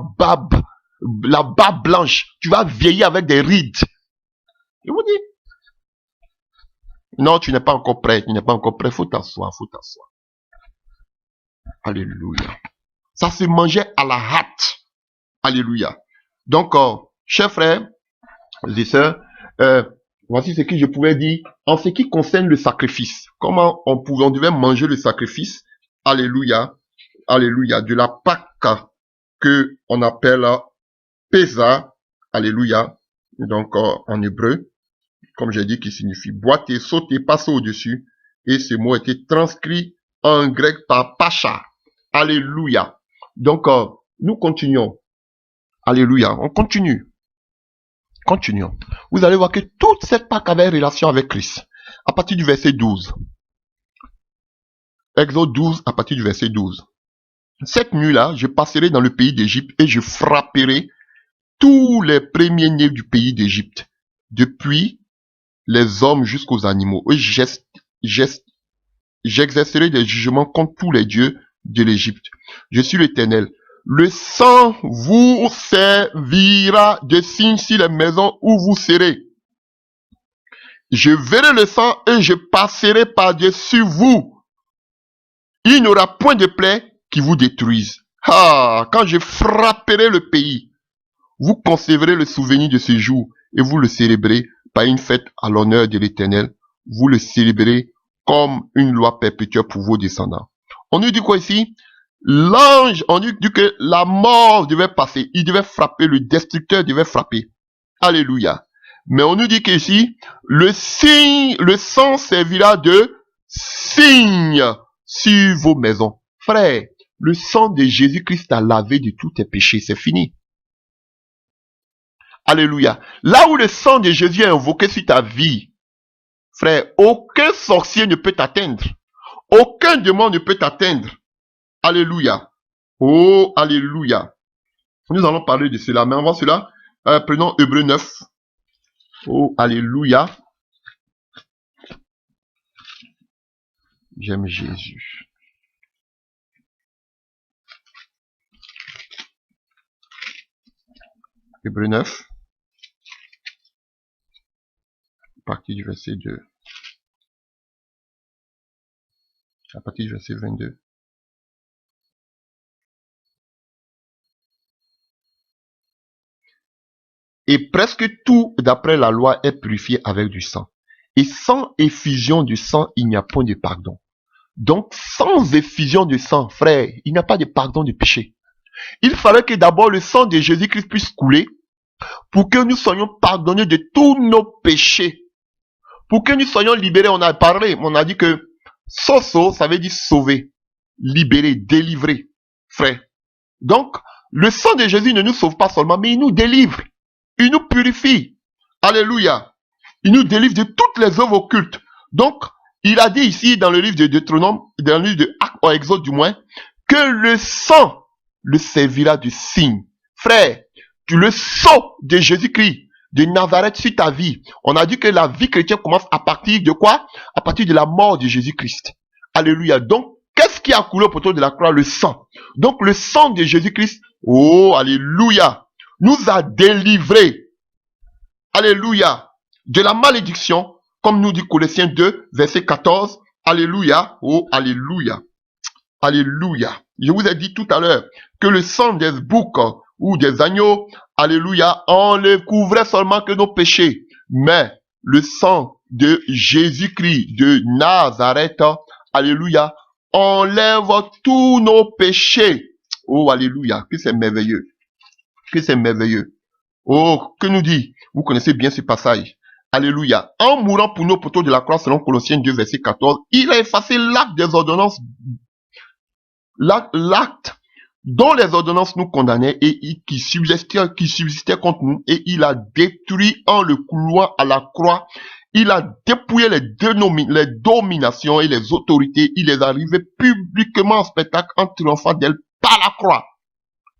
la barbe blanche. Tu vas vieillir avec des rides. Je vous dis. Non, tu n'es pas encore prêt. Faut t'asseoir. Alléluia. Ça se mangeait à la hâte. Alléluia. Donc, chers frères et sœurs, voici ce que je pouvais dire en ce qui concerne le sacrifice. Comment on devait manger le sacrifice. Alléluia. Alléluia. De la Pâque que on appelle Pesa. Alléluia. Donc, en hébreu, comme j'ai dit, qui signifie boiter, sauter, passer au-dessus. Et ce mot était transcrit en grec par Pacha. Alléluia. Donc, nous continuons. Alléluia. On continue. Continuons. Vous allez voir que toute cette Pâque avait relation avec Christ. À partir du verset 12. Exode 12, à partir du verset 12. Cette nuit-là, je passerai dans le pays d'Égypte et je frapperai tous les premiers-nés du pays d'Égypte, depuis les hommes jusqu'aux animaux. Et j'exercerai des jugements contre tous les dieux de l'Égypte. Je suis l'Éternel. Le sang vous servira de signe sur les maisons où vous serez. Je verrai le sang et je passerai par-dessus vous. Il n'y aura point de plaie qui vous détruise. Ah, quand je frapperai le pays, vous conserverez le souvenir de ce jour et vous le célébrez par une fête à l'honneur de l'Éternel. Vous le célébrez comme une loi perpétuelle pour vos descendants. On nous dit quoi ici? L'ange, on nous dit que la mort devait passer. Il devait frapper, le destructeur devait frapper. Alléluia. Mais on nous dit qu'ici, le sang servira de signe sur vos maisons. Frère, le sang de Jésus-Christ t'a lavé de tous tes péchés. C'est fini. Alléluia. Là où le sang de Jésus est invoqué sur ta vie, frère, aucun sorcier ne peut t'atteindre. Aucun démon ne peut t'atteindre. Alléluia. Oh, alléluia. Nous allons parler de cela. Mais avant cela, prenons Hébreux 9. Oh, alléluia. J'aime Jésus. Hébreux 9. À partir du verset 2. À partir du verset 22. Et presque tout, d'après la loi, est purifié avec du sang. Et sans effusion du sang, il n'y a point de pardon. Donc, sans effusion de sang, frère, il n'y a pas de pardon de péché. Il fallait que d'abord le sang de Jésus-Christ puisse couler pour que nous soyons pardonnés de tous nos péchés. Pour que nous soyons libérés, on a parlé, on a dit que soso, ça veut dire sauver, libérer, délivrer, frère. Donc, le sang de Jésus ne nous sauve pas seulement, mais il nous délivre. Il nous purifie. Alléluia. Il nous délivre de toutes les œuvres occultes. Donc, il a dit ici dans le livre de Deutéronome, dans le livre de Actes, ou Exode du moins, que le sang le servira de signe. Frère, le sang de Jésus-Christ, de Nazareth sur ta vie. On a dit que la vie chrétienne commence à partir de quoi? À partir de la mort de Jésus-Christ. Alléluia. Donc, qu'est-ce qui a coulé au poteau de la croix? Le sang. Donc, le sang de Jésus-Christ, oh, alléluia, nous a délivrés. Alléluia. De la malédiction, comme nous dit Colossiens 2, verset 14. Alléluia. Oh, alléluia. Alléluia. Je vous ai dit tout à l'heure que le sang des boucs ou des agneaux, alléluia, on ne couvrait seulement que nos péchés. Mais le sang de Jésus-Christ de Nazareth, alléluia, enlève tous nos péchés. Oh, alléluia, que c'est merveilleux. Que c'est merveilleux. Oh, que nous dit? Vous connaissez bien ce passage. Alléluia. En mourant pour nos poteaux de la croix, selon Colossiens 2, verset 14, il a effacé l'acte des ordonnances, l'acte dont les ordonnances nous condamnaient et qui subsistait contre nous, et il a détruit en le clouant à la croix. Il a dépouillé les dominations et les autorités. Il les a arrivés publiquement en spectacle en triomphant d'elles par la croix.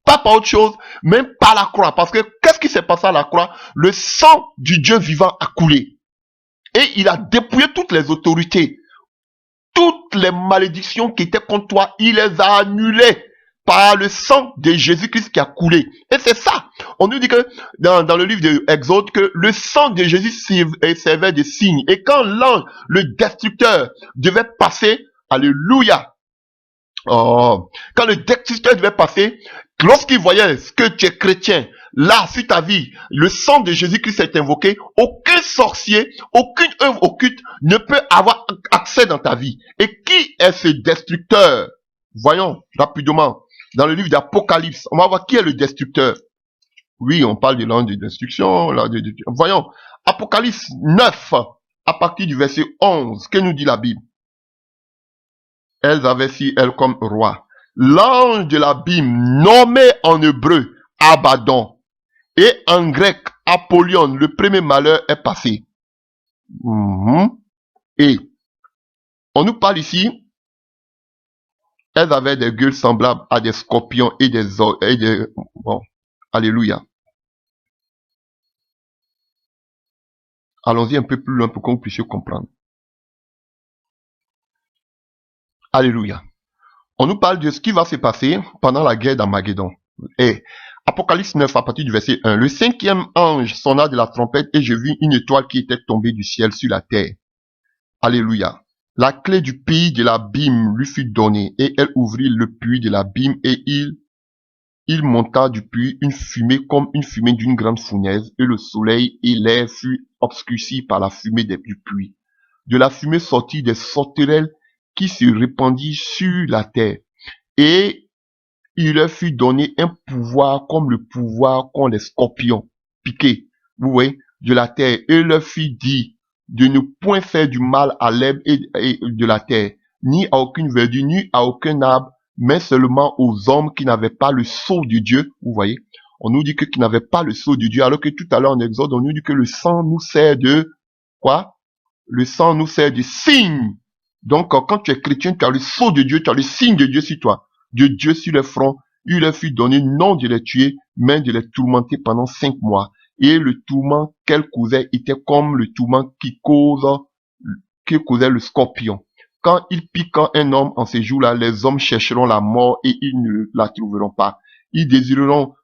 Pas par autre chose, même par la croix. Parce que qu'est-ce qui s'est passé à la croix? Le sang du Dieu vivant a coulé. Et il a dépouillé toutes les autorités. Toutes les malédictions qui étaient contre toi, il les a annulées par le sang de Jésus-Christ qui a coulé. Et c'est ça. On nous dit que dans le livre de Exode, que le sang de Jésus servait de signe. Et quand l'ange, le destructeur, devait passer, alléluia, oh, quand le destructeur devait passer, lorsqu'il voyait que tu es chrétien, là, sur ta vie, le sang de Jésus-Christ est invoqué, aucun sorcier, aucune œuvre occulte ne peut avoir accès dans ta vie. Et qui est ce destructeur? Voyons rapidement. Dans le livre d'Apocalypse, on va voir qui est le destructeur. Oui, on parle de l'ange de destruction. Voyons, Apocalypse 9, à partir du verset 11, que nous dit la Bible? Elles avaient sur elles comme roi l'ange de l'abîme, nommé en hébreu Abaddon, et en grec Apollyon. Le premier malheur est passé. Et on nous parle ici, elles avaient des gueules semblables à des scorpions et des bon, alléluia. Allons-y un peu plus loin pour que vous puissiez comprendre. Alléluia. On nous parle de ce qui va se passer pendant la guerre d'Armageddon. Et Apocalypse 9, à partir du verset 1. Le cinquième ange sonna de la trompette et je vis une étoile qui était tombée du ciel sur la terre. Alléluia. La clé du puits de l'abîme lui fut donnée et elle ouvrit le puits de l'abîme et il monta du puits une fumée comme une fumée d'une grande fournaise et le soleil et l'air furent obscurcis par la fumée du puits. De la fumée sortit des sauterelles qui se répandit sur la terre. Et il leur fut donné un pouvoir comme le pouvoir qu'ont les scorpions piqués, vous voyez, de la terre. Et il leur fut dit de ne point faire du mal à l'herbe et de la terre, ni à aucune verdure, ni à aucun arbre, mais seulement aux hommes qui n'avaient pas le sceau de Dieu, vous voyez. On nous dit que qui n'avaient pas le sceau de Dieu, alors que tout à l'heure en Exode, on nous dit que le sang nous sert de quoi? Le sang nous sert de signe. Donc, quand tu es chrétien, tu as le sceau de Dieu, tu as le signe de Dieu sur toi, de Dieu sur le front. Il leur fut donné non de les tuer, mais de les tourmenter pendant 5 mois. Et le tourment qu'elles causaient était comme le tourment qui causait le scorpion. Quand il pique un homme en ces jours-là, les hommes chercheront la mort et ils ne la trouveront pas. Ils désireront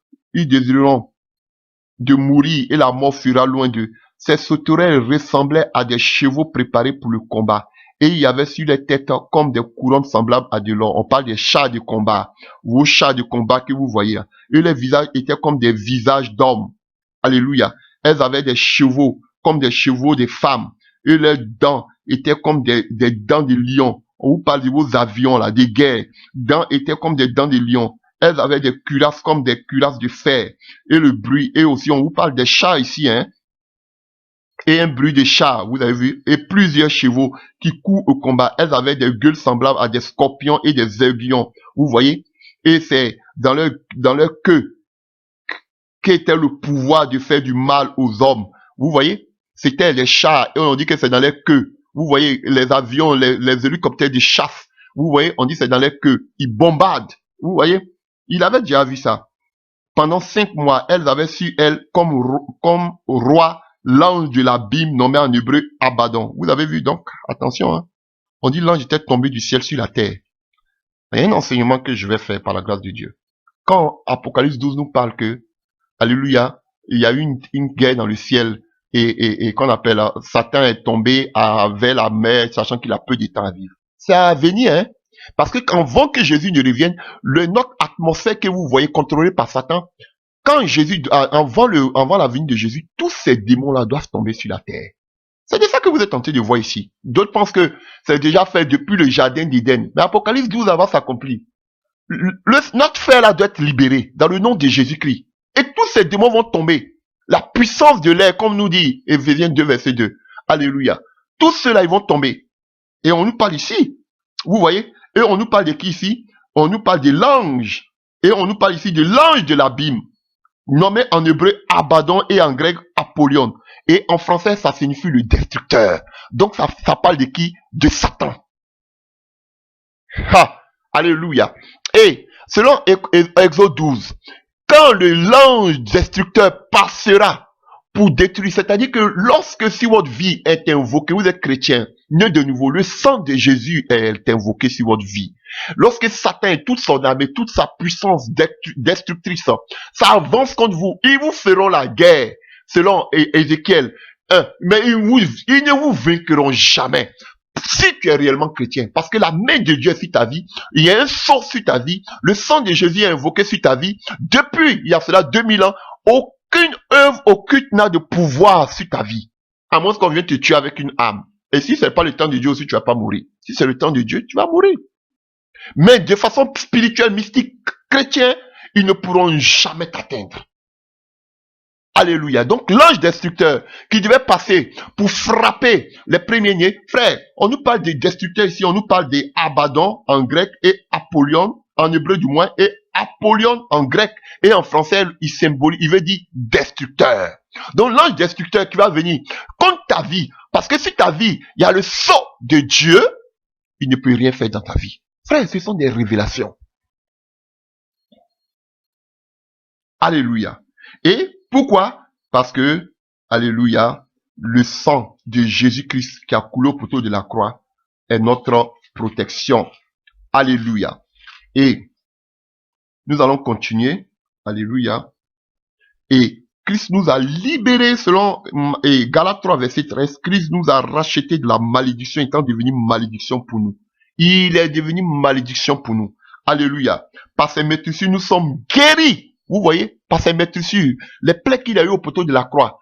de mourir et la mort fuira loin d'eux. Ces sauterelles ressemblaient à des chevaux préparés pour le combat. Et il y avait sur les têtes comme des couronnes semblables à de l'or. On parle des chars de combat. Vos chars de combat que vous voyez. Et les visages étaient comme des visages d'hommes. Alléluia. Elles avaient des chevaux, comme des chevaux des femmes. Et leurs dents étaient comme des dents de lion. On vous parle de vos avions là, des guerres. Dents étaient comme des dents de lion. Elles avaient des cuirasses comme des cuirasses de fer. Et le bruit. Et aussi, on vous parle des chars ici, hein. Et un bruit de chars, vous avez vu, et plusieurs chevaux qui courent au combat. Elles avaient des gueules semblables à des scorpions et des aiguillons, vous voyez. Et c'est dans leur queue qu'était le pouvoir de faire du mal aux hommes. Vous voyez, c'était les chars, et on dit que c'est dans leur queue. Vous voyez, les avions, les hélicoptères de chasse. Vous voyez, on dit c'est dans leur queue. Ils bombardent. Vous voyez, il avait déjà vu ça. Pendant 5 mois, elles avaient sur elles comme roi l'ange de l'abîme nommé en hébreu Abaddon. Vous avez vu donc, attention, hein. On dit l'ange était tombé du ciel sur la terre. Il y a un enseignement que je vais faire par la grâce de Dieu. Quand Apocalypse 12 nous parle que, alléluia, il y a eu une guerre dans le ciel et qu'on appelle Satan est tombé vers la mer, sachant qu'il a peu de temps à vivre. C'est à venir, hein. Parce que avant que Jésus ne revienne, notre atmosphère que vous voyez contrôlée par Satan, quand Jésus, avant la venue de Jésus, tous ces démons-là doivent tomber sur la terre. C'est de ça que vous êtes tenté de voir ici. D'autres pensent que c'est déjà fait depuis le jardin d'Éden. Mais Apocalypse 12 va s'accomplir. Notre frère là doit être libéré dans le nom de Jésus-Christ. Et tous ces démons vont tomber. La puissance de l'air, comme nous dit Éphésiens 2, verset 2. Alléluia. Tous ceux-là, ils vont tomber. Et on nous parle ici. Vous voyez? Et on nous parle de qui ici? On nous parle de l'ange. Et on nous parle ici de l'ange de l'abîme. Nommé en hébreu Abaddon et en grec Apollyon. Et en français, ça signifie le destructeur. Donc ça parle de qui? De Satan. Ha! Alléluia. Et selon Exode 12, quand l'ange destructeur passera pour détruire, c'est-à-dire que lorsque si votre vie est invoquée, vous êtes chrétien, né de nouveau, le sang de Jésus est invoqué sur votre vie. Lorsque Satan et toute son armée, toute sa puissance destructrice, ça avance contre vous, ils vous feront la guerre, selon Ézéchiel 1, mais ils ne vous vaincront jamais. Si tu es réellement chrétien, parce que la main de Dieu est sur ta vie, il y a un sort sur ta vie, le sang de Jésus est invoqué sur ta vie, depuis, il y a cela 2000 ans, aucune œuvre occulte n'a de pouvoir sur ta vie, à moins qu'on vienne te tuer avec une âme. Et si ce n'est pas le temps de Dieu aussi, tu vas pas mourir. Si c'est le temps de Dieu, tu vas mourir. Mais de façon spirituelle, mystique, chrétien, ils ne pourront jamais t'atteindre. Alléluia. Donc l'ange destructeur qui devait passer pour frapper les premiers-nés, frère, on nous parle des destructeurs ici, on nous parle des Abaddon en grec et Apollyon en hébreu du moins, et Apollyon en grec, et en français il veut dire destructeur. Donc l'ange destructeur qui va venir contre ta vie, parce que si ta vie, il y a le sceau de Dieu, il ne peut rien faire dans ta vie. Frère, ce sont des révélations. Alléluia. Et pourquoi? Parce que, alléluia, le sang de Jésus-Christ qui a coulé au poteau de la croix est notre protection. Alléluia. Et nous allons continuer. Alléluia. Et Christ nous a libérés selon Galates 3, verset 13. Christ nous a rachetés de la malédiction étant devenu malédiction pour nous. Il est devenu malédiction pour nous. Alléluia. Par ses meurtrissures, nous sommes guéris. Vous voyez, par ses meurtrissures, les plaies qu'il a eu au poteau de la croix,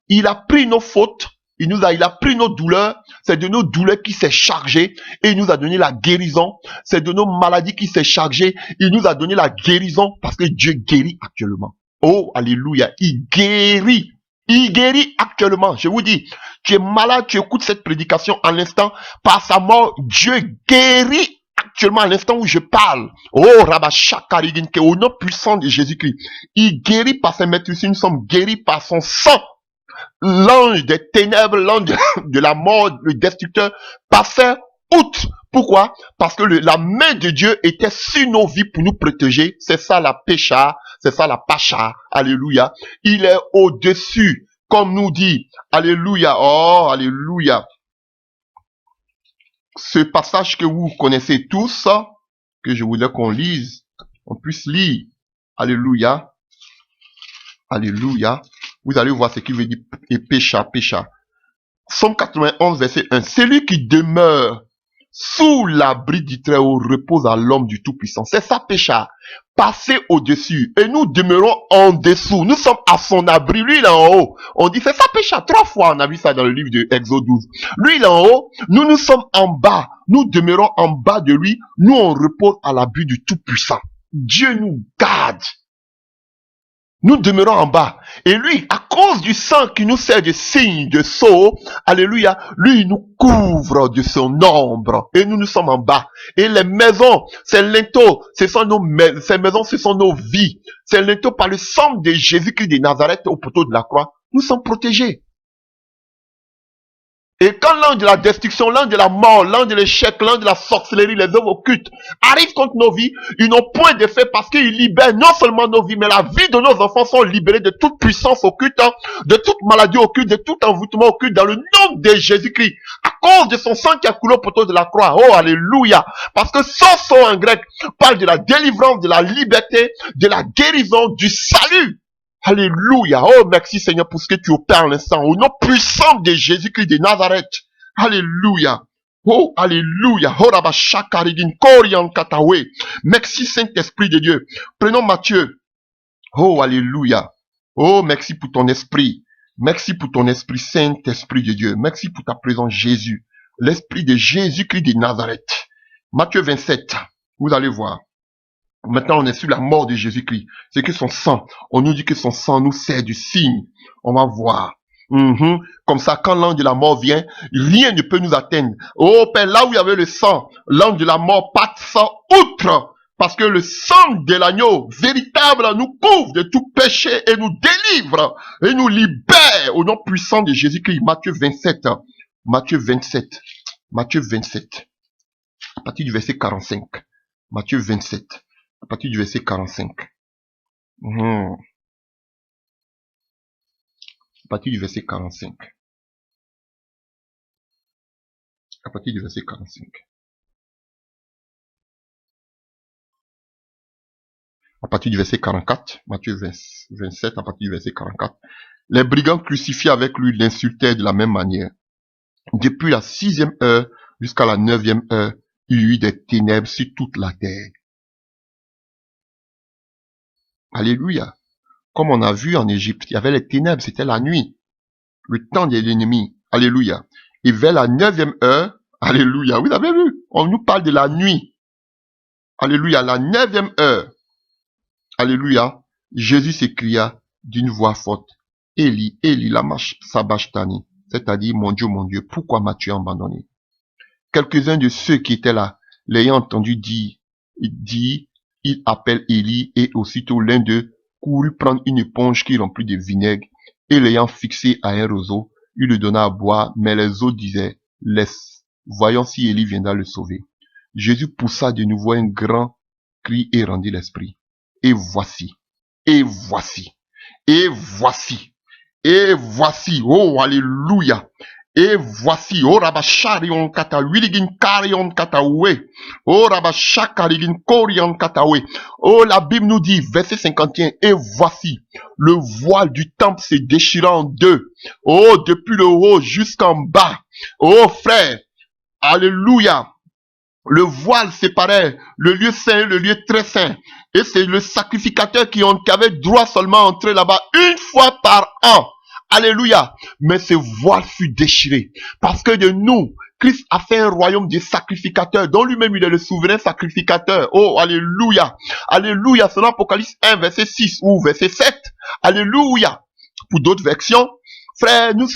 il a pris nos fautes, il a pris nos douleurs, c'est de nos douleurs qu'il s'est chargé et il nous a donné la guérison, c'est de nos maladies qu'il s'est chargé, il nous a donné la guérison parce que Dieu guérit actuellement. Oh, alléluia, il guérit actuellement. Je vous dis, tu es malade, tu écoutes cette prédication en l'instant, par sa mort, Dieu guérit actuellement à l'instant où je parle. Oh, Rabashakaridinke, au nom puissant de Jésus-Christ. Il guérit par ses meurtrissures, nous sommes guéris par son sang. L'ange des ténèbres, l'ange de la mort, le destructeur, passait outre. Pourquoi? Parce que la main de Dieu était sur nos vies pour nous protéger. C'est ça la pécha, c'est ça la pacha. Alléluia. Il est au-dessus, comme nous dit. Alléluia. Oh, alléluia. Ce passage que vous connaissez tous, que je voudrais qu'on lise, on puisse lire. Alléluia. Alléluia. Vous allez voir ce qu'il veut dire, et pécha, pécha. Psaume 91, verset 1. Celui qui demeure sous l'abri du Très-Haut repose à l'homme du Tout-Puissant. C'est ça, pécha. Passer au-dessus. Et nous demeurons en dessous. Nous sommes à son abri. Lui, il est en haut. On dit, c'est ça, pécha. 3 fois, on a vu ça dans le livre de Exode 12. Lui, il est en haut. Nous sommes en bas. Nous demeurons en bas de lui. Nous, on repose à l'abri du Tout-Puissant. Dieu nous garde. Nous demeurons en bas. Et lui, à cause du sang qui nous sert de signe, de sceau, alléluia, lui, il nous couvre de son ombre. Et nous sommes en bas. Et les maisons, ces linteaux, ces maisons, ce sont nos vies. Ces linteaux, par le sang de Jésus-Christ de Nazareth au poteau de la croix, nous sommes protégés. Et quand l'ange de la destruction, l'ange de la mort, l'ange de l'échec, l'ange de la sorcellerie, les œuvres occultes arrivent contre nos vies, ils n'ont point d'effet parce qu'ils libèrent non seulement nos vies, mais la vie de nos enfants sont libérés de toute puissance occulte, de toute maladie occulte, de tout envoûtement occulte dans le nom de Jésus-Christ. À cause de son sang qui a coulé au poteau de la croix. Oh, alléluia. Parce que son sang en grec parle de la délivrance, de la liberté, de la guérison, du salut. Alléluia. Oh, merci Seigneur pour ce que tu opères en l'instant. Au nom puissant de Jésus-Christ de Nazareth. Alléluia. Oh, alléluia. Merci Saint-Esprit de Dieu. Prenons Matthieu. Oh, alléluia. Oh, merci pour ton esprit. Merci pour ton esprit, Saint-Esprit de Dieu. Merci pour ta présence, Jésus. L'esprit de Jésus-Christ de Nazareth. Matthieu 27, vous allez voir. Maintenant, on est sur la mort de Jésus-Christ. C'est que son sang, on nous dit que son sang nous sert du signe. On va voir. Comme ça, quand l'ange de la mort vient, rien ne peut nous atteindre. Oh Père, là où il y avait le sang, l'ange de la mort passe outre. Parce que le sang de l'agneau véritable nous couvre de tout péché et nous délivre et nous libère au nom puissant de Jésus-Christ. Matthieu 27. Matthieu 27. Matthieu 27. À partir du verset 45. Matthieu 27. À partir du verset 45. À partir du verset 45. À partir du verset 45. À partir du verset 44, Matthieu 27, à partir du verset 44. Les brigands crucifiés avec lui l'insultaient de la même manière. Depuis la 6e heure jusqu'à la 9e heure, il y eut des ténèbres sur toute la terre. Alléluia. Comme on a vu en Égypte, il y avait les ténèbres, c'était la nuit. Le temps de l'ennemi. Alléluia. Et vers la 9e heure, alléluia, vous avez vu, on nous parle de la nuit. Alléluia, la 9e heure. Alléluia. Jésus s'écria d'une voix forte. Élie, Élie, lama sabachthani. C'est-à-dire, mon Dieu, pourquoi m'as-tu abandonné? Quelques-uns de ceux qui étaient là, l'ayant entendu dire, il appelle Élie, et aussitôt l'un d'eux courut prendre une éponge qui remplit de vinaigre, et l'ayant fixé à un roseau, il le donna à boire, mais les autres disaient, laisse, voyons si Élie viendra le sauver. Jésus poussa de nouveau un grand cri et rendit l'esprit. Et voici, et voici, et voici, et voici, oh alléluia, et voici, oh rabasharion kata, wiligin karion katawe, oh rabashakarigin korion katawe. Oh, la Bible nous dit, verset 51, et voici, le voile du temple se déchira en deux, oh, depuis le haut jusqu'en bas, oh frère, alléluia. Le voile séparait le lieu saint et le lieu très saint. Et c'est le sacrificateur qui avait droit seulement à entrer là-bas une fois par an. Alléluia. Mais ce voile fut déchiré. Parce que de nous, Christ a fait un royaume de sacrificateurs, dont lui-même il est le souverain sacrificateur. Oh, alléluia. Alléluia. C'est l'Apocalypse 1, verset 6 ou verset 7. Alléluia. Pour d'autres versions, frère, nous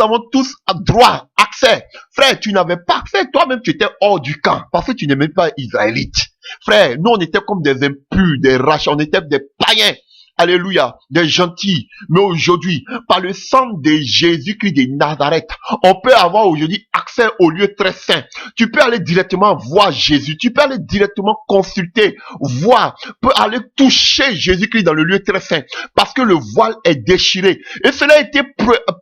avons tous droit, accès. Frère, tu n'avais pas accès. Toi-même, tu étais hors du camp. Parce que tu n'aimais pas israélite. Frère, nous, on était comme des impurs, des rachats. On était des païens. Alléluia, des gentils. Mais aujourd'hui, par le sang de Jésus-Christ de Nazareth, on peut avoir aujourd'hui accès au lieu très saint. Tu peux aller directement voir Jésus. Tu peux aller directement consulter, voir, peut aller toucher Jésus-Christ dans le lieu très saint. Parce que le voile est déchiré. Et cela a été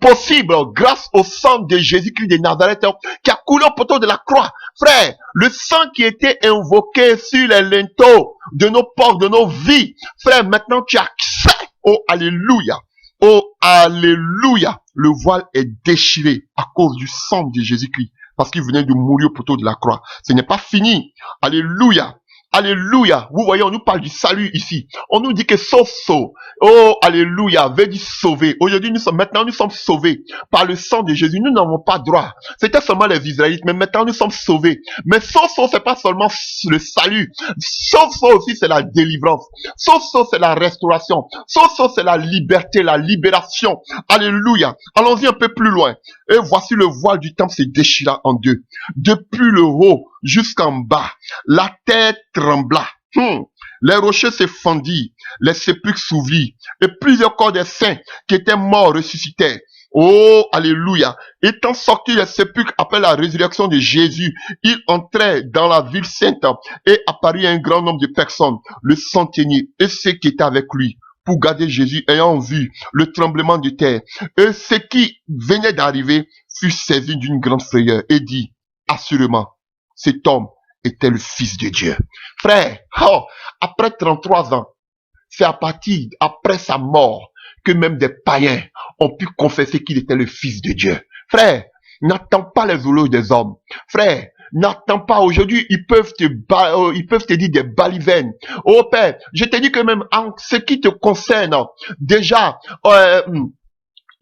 possible grâce au sang de Jésus-Christ de Nazareth qui a coulé au poteau de la croix. Frère, le sang qui était invoqué sur les linteaux de nos portes, de nos vies. Frère, maintenant tu as accès. Oh, alléluia. Oh, alléluia. Le voile est déchiré à cause du sang de Jésus-Christ. Parce qu'il venait de mourir au poteau de la croix. Ce n'est pas fini. Alléluia. Alléluia. Vous voyez, on nous parle du salut ici. On nous dit que soso. Oh, alléluia. Veut dire sauver. Aujourd'hui, maintenant, nous sommes sauvés par le sang de Jésus. Nous n'avons pas droit. C'était seulement les Israélites, mais maintenant, nous sommes sauvés. Mais soso, c'est pas seulement le salut. Soso aussi, c'est la délivrance. Soso, c'est la restauration. Soso, c'est la liberté, la libération. Alléluia. Allons-y un peu plus loin. Et voici le voile du temple se déchira en deux. Depuis le haut jusqu'en bas, la terre trembla. Les rochers se fendirent, les sépulcres s'ouvrirent, et plusieurs corps des saints qui étaient morts ressuscitèrent. Oh, alléluia. Étant sortis des sépulcres après la résurrection de Jésus, ils entraient dans la ville sainte et apparut un grand nombre de personnes, le centenier et ceux qui étaient avec lui, pour garder Jésus, ayant vu le tremblement de terre. Et ce qui venait d'arriver fut saisi d'une grande frayeur et dit, assurément, cet homme était le Fils de Dieu. Frère, après 33 ans, c'est à partir, après sa mort, que même des païens ont pu confesser qu'il était le Fils de Dieu. Frère, n'attends pas les éloges des hommes. Frère, n'attends pas. Aujourd'hui, ils peuvent te dire des balivernes. Oh Père, je te dis que même en ce qui te concerne, déjà,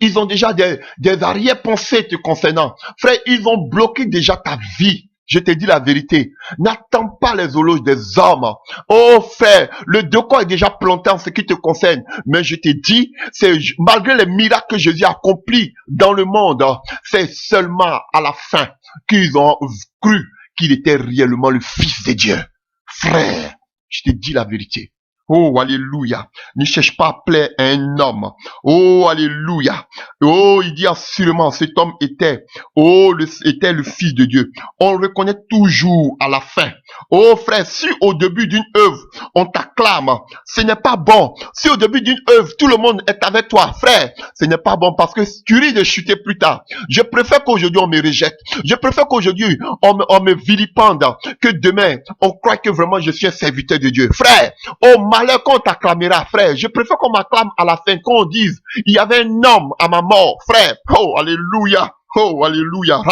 Ils ont déjà des arrière-pensées te concernant. Frère, ils ont bloqué déjà ta vie. Je te dis la vérité. N'attends pas les éloges des hommes. Oh frère, le décor est déjà planté en ce qui te concerne. Mais je te dis, c'est malgré les miracles que Jésus a accomplis dans le monde, c'est seulement à la fin qu'ils ont cru qu'il était réellement le Fils de Dieu. Frère, je te dis la vérité. Oh, alléluia. Ne cherche pas à plaire à un homme. Oh, alléluia. Oh, il dit assurément, cet homme était le Fils de Dieu. On le reconnaît toujours à la fin. Oh, frère, si au début d'une œuvre, on t'acclame, ce n'est pas bon. Si au début d'une œuvre, tout le monde est avec toi, frère, ce n'est pas bon parce que tu risques de chuter plus tard. Je préfère qu'aujourd'hui, on me rejette. Je préfère qu'aujourd'hui, on me vilipende, que demain, on croit que vraiment je suis un serviteur de Dieu. Frère, oh, malheur qu'on t'acclamera, frère. Je préfère qu'on m'acclame à la fin, qu'on dise, il y avait un homme à ma mort, frère. Oh, alléluia. Oh, alléluia.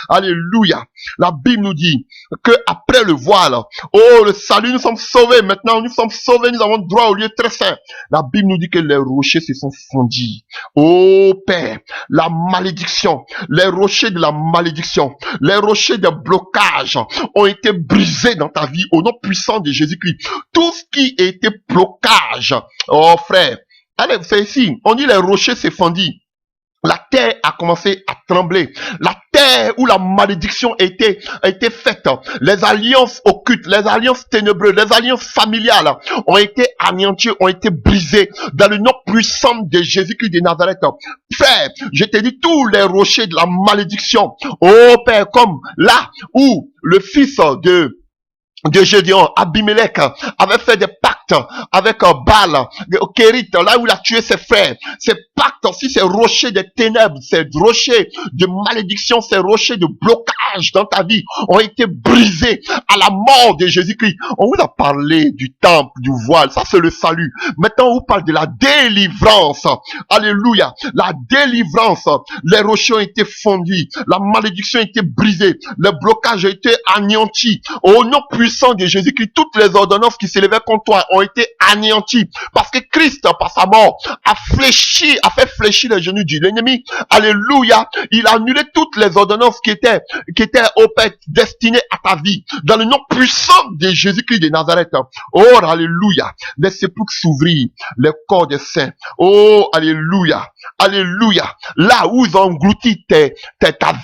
Alléluia. La Bible nous dit que après le voile, oh, le salut, nous sommes sauvés. Maintenant, nous sommes sauvés. Nous avons droit au lieu très saint. La Bible nous dit que les rochers se sont fondus. Oh, Père, la malédiction, les rochers de la malédiction, les rochers de blocage ont été brisés dans ta vie au nom puissant de Jésus-Christ. Tout ce qui a été blocage, oh, frère, allez, c'est ici. On dit les rochers se fondus. La terre a commencé à trembler. La terre où la malédiction a été faite. Les alliances occultes, les alliances ténébreuses, les alliances familiales ont été anéanties, ont été brisées dans le nom puissant de Jésus-Christ de Nazareth. Frère, je te dis tous les rochers de la malédiction. Oh Père, comme là où le fils de Gédéon, Abimelech, avait fait des pactes avec Baal, Kérit, là où il a tué ses frères. Ces pactes aussi, ces rochers des ténèbres, ces rochers de malédiction, ces rochers de blocage dans ta vie ont été brisés à la mort de Jésus-Christ. On vous a parlé du temple, du voile, ça c'est le salut. Maintenant on vous parle de la délivrance. Alléluia. La délivrance, les rochers ont été fondus, la malédiction a été brisée, le blocage a été anéanti. Au nom puissant de Jésus-Christ, toutes les ordonnances qui s'élevaient contre toi ont été anéanties parce que Christ, par sa mort, a fait fléchir les genoux de l'ennemi. Alléluia. Il a annulé toutes les ordonnances qui étaient au Père destinées à ta vie. Dans le nom puissant de Jésus-Christ de Nazareth. Oh, alléluia. Les sépulcres s'ouvrir, les corps des saints. Oh, alléluia. Alléluia. Là où ils ont englouti ta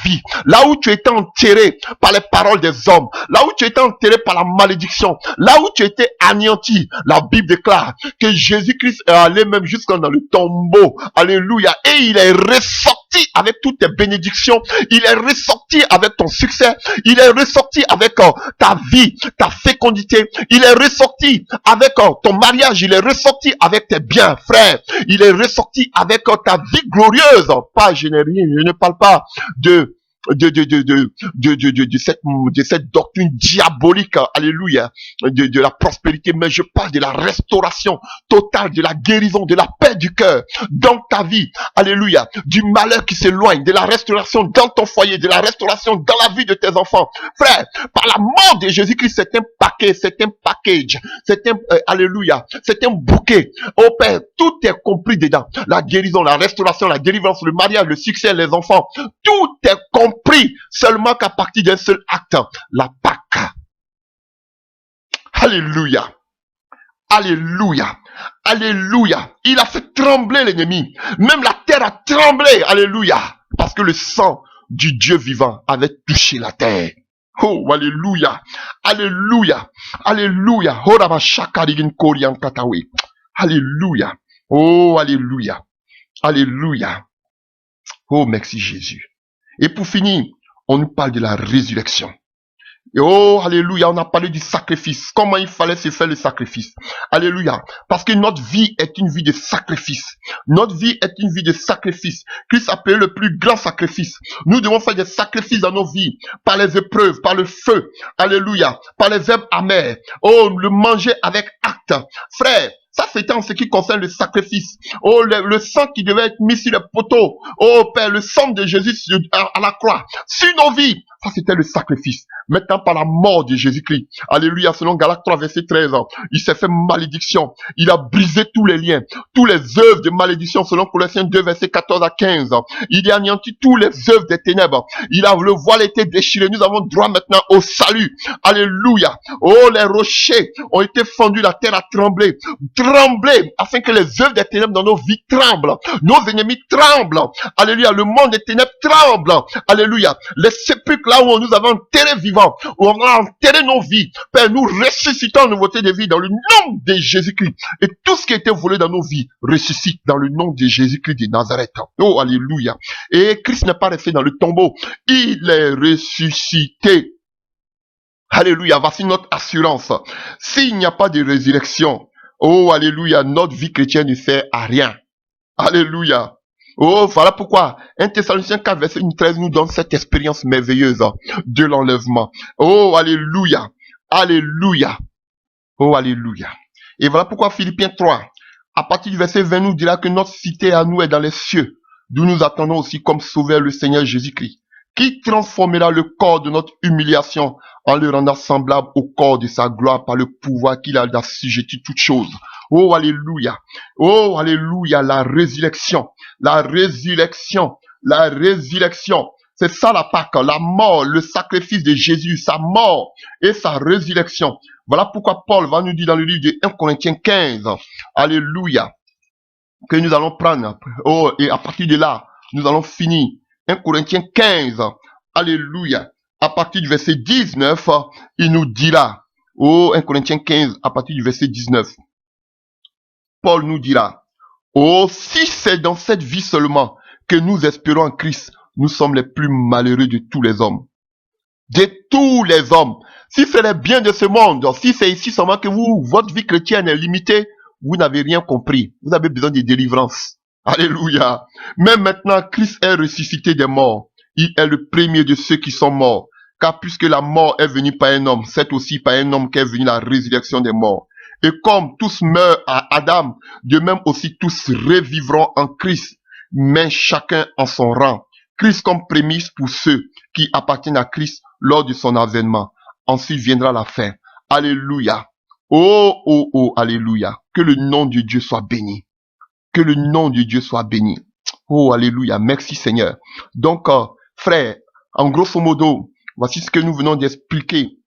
vie, là où tu étais enterré par les paroles des hommes, là où tu étais enterré par la malédiction, là où tu étais anéanti, la Bible déclare que Jésus-Christ est allé même jusqu'à dans le tombeau. Alléluia. Et il est ressorti avec toutes tes bénédictions. Il est ressorti avec ton succès. Il est ressorti avec ta vie, ta fécondité. Il est ressorti avec ton mariage. Il est ressorti avec tes biens, frère. Il est ressorti avec ta vie glorieuse. Pas, je ne parle pas de cette doctrine diabolique, alléluia, de la prospérité, mais je parle de la restauration totale, de la guérison, de la paix du cœur dans ta vie, alléluia, du malheur qui s'éloigne, de la restauration dans ton foyer, de la restauration dans la vie de tes enfants. Frère, par la mort de Jésus-Christ, c'est un paquet, c'est un package, c'est un, alléluia, c'est un bouquet. Oh Père, tout est compris dedans. La guérison, la restauration, la délivrance, le mariage, le succès, les enfants, tout est compris seulement qu'à partir d'un seul acte, la Pâque. Alléluia. Alléluia. Alléluia. Il a fait trembler l'ennemi. Même la terre a tremblé. Alléluia. Parce que le sang du Dieu vivant avait touché la terre. Oh, alléluia. Alléluia. Alléluia. Alléluia. Oh, alléluia. Alléluia. Oh, merci Jésus. Et pour finir, on nous parle de la résurrection. Et oh, alléluia, on a parlé du sacrifice. Comment il fallait se faire le sacrifice. Alléluia. Parce que notre vie est une vie de sacrifice. Notre vie est une vie de sacrifice. Christ a payé le plus grand sacrifice. Nous devons faire des sacrifices dans nos vies. Par les épreuves, par le feu. Alléluia. Par les herbes amères. Oh, le manger avec acte. Frère, Ça, c'était en ce qui concerne le sacrifice. Oh, le sang qui devait être mis sur les poteaux. Oh, Père, le sang de Jésus à la croix. Sur nos vies. Ça, c'était le sacrifice. Maintenant, par la mort de Jésus-Christ. Alléluia. Selon Galates 3, verset 13. Il s'est fait malédiction. Il a brisé tous les liens. Tous les œuvres de malédiction. Selon Colossiens 2, verset 14 à 15. Il a anéanti tous les œuvres des ténèbres. Le voile était déchiré. Nous avons droit maintenant au salut. Alléluia. Oh, les rochers ont été fendus. La terre a tremblé. Tremblé. Afin que les œuvres des ténèbres dans nos vies tremblent. Nos ennemis tremblent. Alléluia. Le monde des ténèbres tremble. Alléluia. Les sépulcres là où nous avons enterré vivants, où on a enterré nos vies. Père, nous ressuscitons en nouveauté de vie dans le nom de Jésus-Christ. Et tout ce qui a été volé dans nos vies ressuscite dans le nom de Jésus-Christ de Nazareth. Oh, alléluia. Et Christ n'est pas resté dans le tombeau. Il est ressuscité. Alléluia. Voici notre assurance. S'il n'y a pas de résurrection, oh, alléluia, notre vie chrétienne ne sert à rien. Alléluia. Oh, voilà pourquoi 1 Thessaloniciens 4, verset 13 nous donne cette expérience merveilleuse de l'enlèvement. Oh, alléluia. Alléluia. Oh, alléluia. Et voilà pourquoi Philippiens 3, à partir du verset 20, nous dira que notre cité à nous est dans les cieux, d'où nous attendons aussi comme sauveur le Seigneur Jésus-Christ, qui transformera le corps de notre humiliation en le rendant semblable au corps de sa gloire par le pouvoir qu'il a d'assujettir toutes choses. Oh, alléluia. Oh, alléluia. La résurrection. La résurrection. La résurrection. C'est ça la Pâque, la mort, le sacrifice de Jésus, sa mort et sa résurrection. Voilà pourquoi Paul va nous dire dans le livre de 1 Corinthiens 15, alléluia, que nous allons prendre. Oh, et à partir de là, nous allons finir. 1 Corinthiens 15, alléluia. À partir du verset 19, il nous dira, oh, 1 Corinthiens 15, à partir du verset 19, Paul nous dira, oh, si c'est dans cette vie seulement que nous espérons en Christ, nous sommes les plus malheureux de tous les hommes. De tous les hommes. Si c'est les biens de ce monde, si c'est ici seulement que votre vie chrétienne est limitée, vous n'avez rien compris. Vous avez besoin de délivrance. Alléluia. Même maintenant, Christ est ressuscité des morts. Il est le premier de ceux qui sont morts. Car puisque la mort est venue par un homme, c'est aussi par un homme qu'est venue la résurrection des morts. Et comme tous meurent à Adam, de même aussi tous revivront en Christ, mais chacun en son rang. Christ comme prémisse pour ceux qui appartiennent à Christ lors de son avènement. Ensuite viendra la fin. Alléluia. Oh, oh, oh, alléluia. Que le nom de Dieu soit béni. Que le nom de Dieu soit béni. Oh, alléluia. Merci Seigneur. Donc, frère, en grosso modo, voici ce que nous venons d'expliquer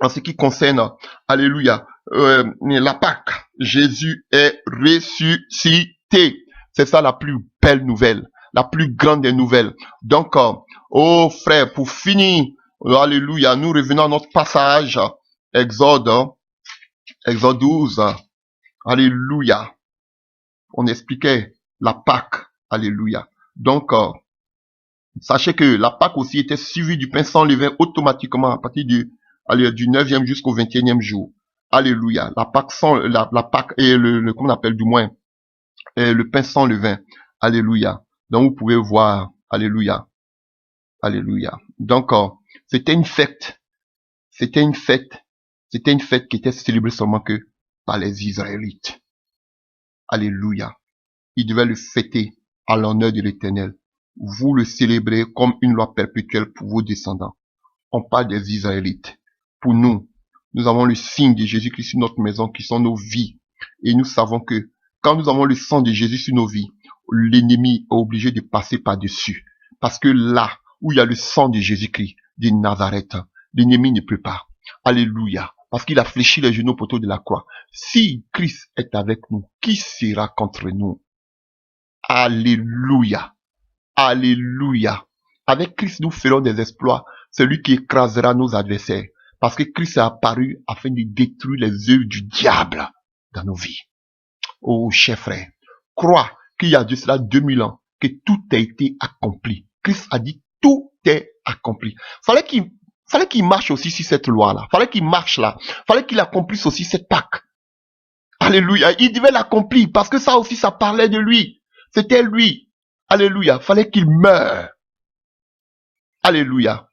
en ce qui concerne, alléluia, la Pâque. Jésus est ressuscité. C'est ça la plus belle nouvelle. La plus grande des nouvelles. Donc, oh frère, pour finir, alléluia, nous revenons à notre passage, Exode 12, alléluia. On expliquait la Pâque, alléluia. Donc, sachez que la Pâque aussi était suivie du pain sans levain automatiquement à partir du 9e jusqu'au 21e jour. Alléluia. La Pâque la Pâque et comment on appelle du moins, le pain sans levain. Alléluia. Donc vous pouvez voir, alléluia, alléluia. Donc c'était une fête, c'était une fête qui était célébrée seulement que par les Israélites. Alléluia. Ils devaient le fêter à l'honneur de l'Éternel. Vous le célébrez comme une loi perpétuelle pour vos descendants. On parle des Israélites. Pour nous, nous avons le signe de Jésus-Christ sur notre maison qui sont nos vies. Et nous savons que quand nous avons le sang de Jésus sur nos vies, l'ennemi est obligé de passer par-dessus. Parce que là où il y a le sang de Jésus-Christ, de Nazareth, l'ennemi ne peut pas. Alléluia. Parce qu'il a fléchi les genoux au poteau de la croix. Si Christ est avec nous, qui sera contre nous? Alléluia. Alléluia. Avec Christ, nous ferons des exploits. C'est lui qui écrasera nos adversaires. Parce que Christ est apparu afin de détruire les œuvres du diable dans nos vies. Oh, cher frère, crois qu'il y a de cela 2000 ans que tout a été accompli. Christ a dit tout est accompli. Fallait qu'il marche aussi sur cette loi-là. Fallait qu'il marche là. Fallait qu'il accomplisse aussi cette Pâque. Alléluia. Il devait l'accomplir parce que ça aussi, ça parlait de lui. C'était lui. Alléluia. Fallait qu'il meure. Alléluia.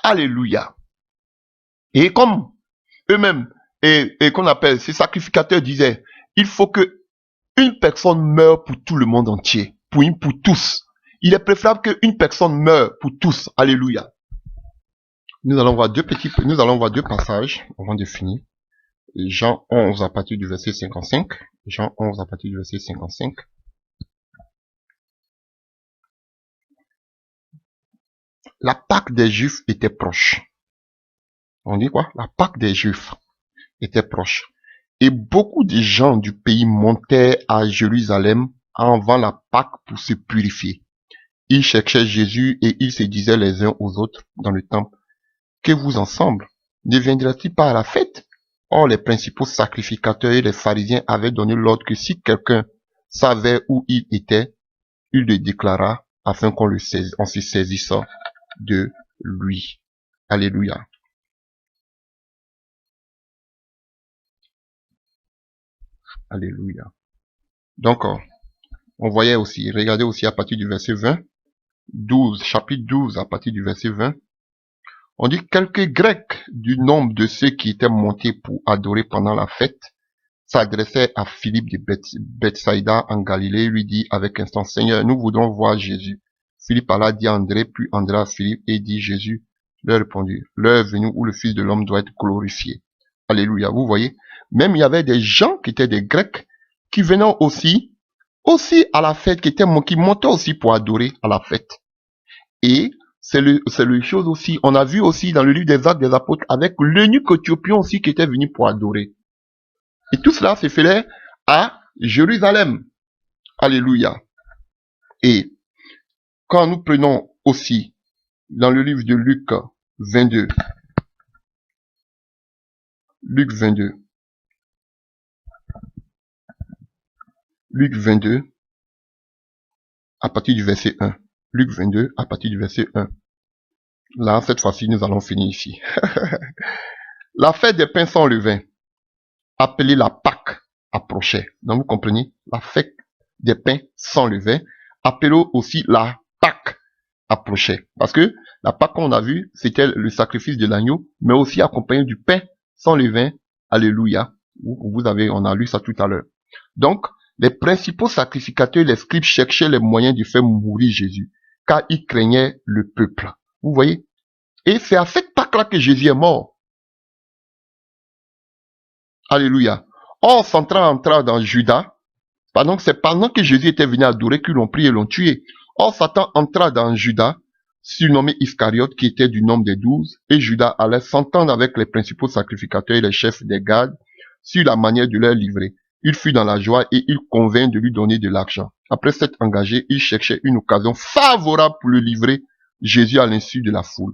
Alléluia. Et comme eux-mêmes, et qu'on appelle, ces sacrificateurs disaient, il faut que une personne meure pour tout le monde entier, pour tous. Il est préférable qu'une personne meure pour tous. Alléluia. Nous allons voir deux passages avant de finir. Jean 11 à partir du verset 55. Jean 11 à partir du verset 55. La Pâque des Juifs était proche. On dit quoi? La Pâque des Juifs était proche. Et beaucoup de gens du pays montaient à Jérusalem avant la Pâque pour se purifier. Ils cherchaient Jésus et ils se disaient les uns aux autres dans le temple: que vous ensemble, ne viendra-t-il pas à la fête? Or, les principaux sacrificateurs et les pharisiens avaient donné l'ordre que si quelqu'un savait où il était, il le déclara afin qu'on se saisisse de lui. Alléluia. Alléluia. Donc, on voyait aussi, regardez aussi à partir du verset 20, chapitre 12, à partir du verset 20, on dit: quelques Grecs du nombre de ceux qui étaient montés pour adorer pendant la fête s'adressaient à Philippe de Bethsaïda en Galilée et lui dit avec instant: Seigneur, nous voudrons voir Jésus. Philippe alla dit à André, puis André à Philippe, et dit: Jésus leur répondit: l'heure est venue où le Fils de l'homme doit être glorifié. Alléluia. Vous voyez, même il y avait des gens qui étaient des Grecs qui venaient aussi à la fête, qui montaient aussi pour adorer à la fête. Et c'est le chose aussi, on a vu aussi dans le livre des Actes des Apôtres avec l'eunuque éthiopien aussi qui était venu pour adorer. Et tout cela se faisait à Jérusalem. Alléluia. Et quand nous prenons aussi dans le livre de Luc 22, Luc 22, à partir du verset 1. Luc 22, à partir du verset 1. Là, cette fois-ci, nous allons finir ici. La fête des pains sans levain, appelée la Pâque, approchait. Donc, vous comprenez? La fête des pains sans levain, appelée aussi la Pâque, approchait. Parce que la Pâque qu'on a vue, c'était le sacrifice de l'agneau, mais aussi accompagné du pain sans levain. Alléluia. On a lu ça tout à l'heure. Donc, les principaux sacrificateurs, les scribes, cherchaient les moyens de faire mourir Jésus, car ils craignaient le peuple. Vous voyez? Et c'est à cette Pâque-là que Jésus est mort. Alléluia. Or, Satan entra dans Judas. Donc, c'est pendant que Jésus était venu adorer qu'ils l'ont pris et l'ont tué. Or, Satan entra dans Judas, surnommé Iscariote, qui était du nombre des 12, et Judas allait s'entendre avec les principaux sacrificateurs et les chefs des gardes sur la manière de leur livrer. Il fut dans la joie et il convint de lui donner de l'argent. Après s'être engagé, il cherchait une occasion favorable pour le livrer, Jésus à l'insu de la foule.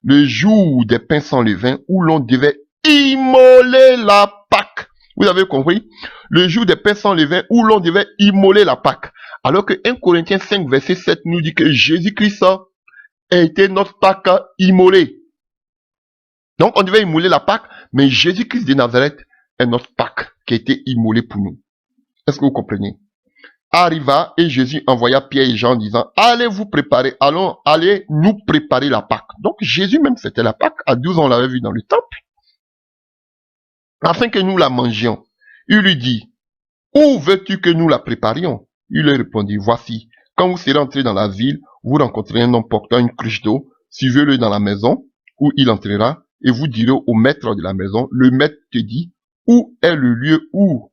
Le jour des pains sans levain, où l'on devait immoler la Pâque. Vous avez compris? Le jour des pains sans levain, où l'on devait immoler la Pâque. Alors que 1 Corinthiens 5, verset 7 nous dit que Jésus-Christ a été notre Pâque immolée. Donc on devait immoler la Pâque, mais Jésus-Christ de Nazareth est notre Pâque qui a été immolée pour nous. Est-ce que vous comprenez? Arriva et Jésus envoya Pierre et Jean en disant: allez vous préparer, allez nous préparer la Pâque. Donc Jésus même c'était la Pâque, à 12 ans on l'avait vu dans le temple, afin que nous la mangions. Il lui dit: où veux-tu que nous la préparions? Il lui répondit: voici, quand vous serez entré dans la ville, vous rencontrerez un homme portant une cruche d'eau, suivez-le dans la maison où il entrera, et vous direz au maître de la maison: le maître te dit, où est le lieu où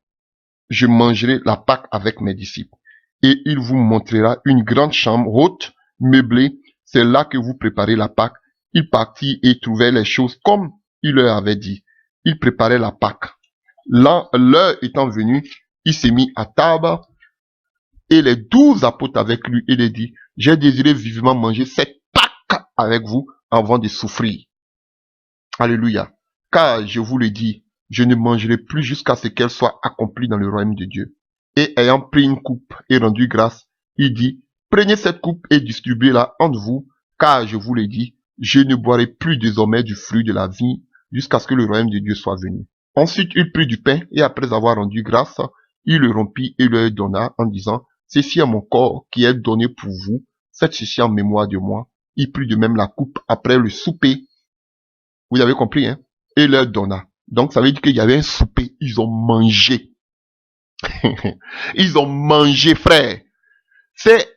je mangerai la Pâque avec mes disciples? Et il vous montrera une grande chambre haute, meublée, c'est là que vous préparez la Pâque. Il partit et trouvait les choses comme il leur avait dit. Il préparait la Pâque. L'heure étant venue, il s'est mis à table, et les 12 apôtres avec lui, il a dit: j'ai désiré vivement manger cette Pâque avec vous avant de souffrir. Alléluia. Car je vous le dis, je ne mangerai plus jusqu'à ce qu'elle soit accomplie dans le royaume de Dieu. Et ayant pris une coupe et rendu grâce, il dit: prenez cette coupe et distribuez-la entre vous, car je vous le dis, je ne boirai plus désormais du fruit de la vie jusqu'à ce que le royaume de Dieu soit venu. Ensuite, il prit du pain et après avoir rendu grâce, il le rompit et le donna en disant: ceci est mon corps qui est donné pour vous, faites ceci en mémoire de moi. Il prit de même la coupe après le souper. Vous avez compris, hein? Et leur donna. Donc, ça veut dire qu'il y avait un souper, ils ont mangé. Ils ont mangé, frère. C'est,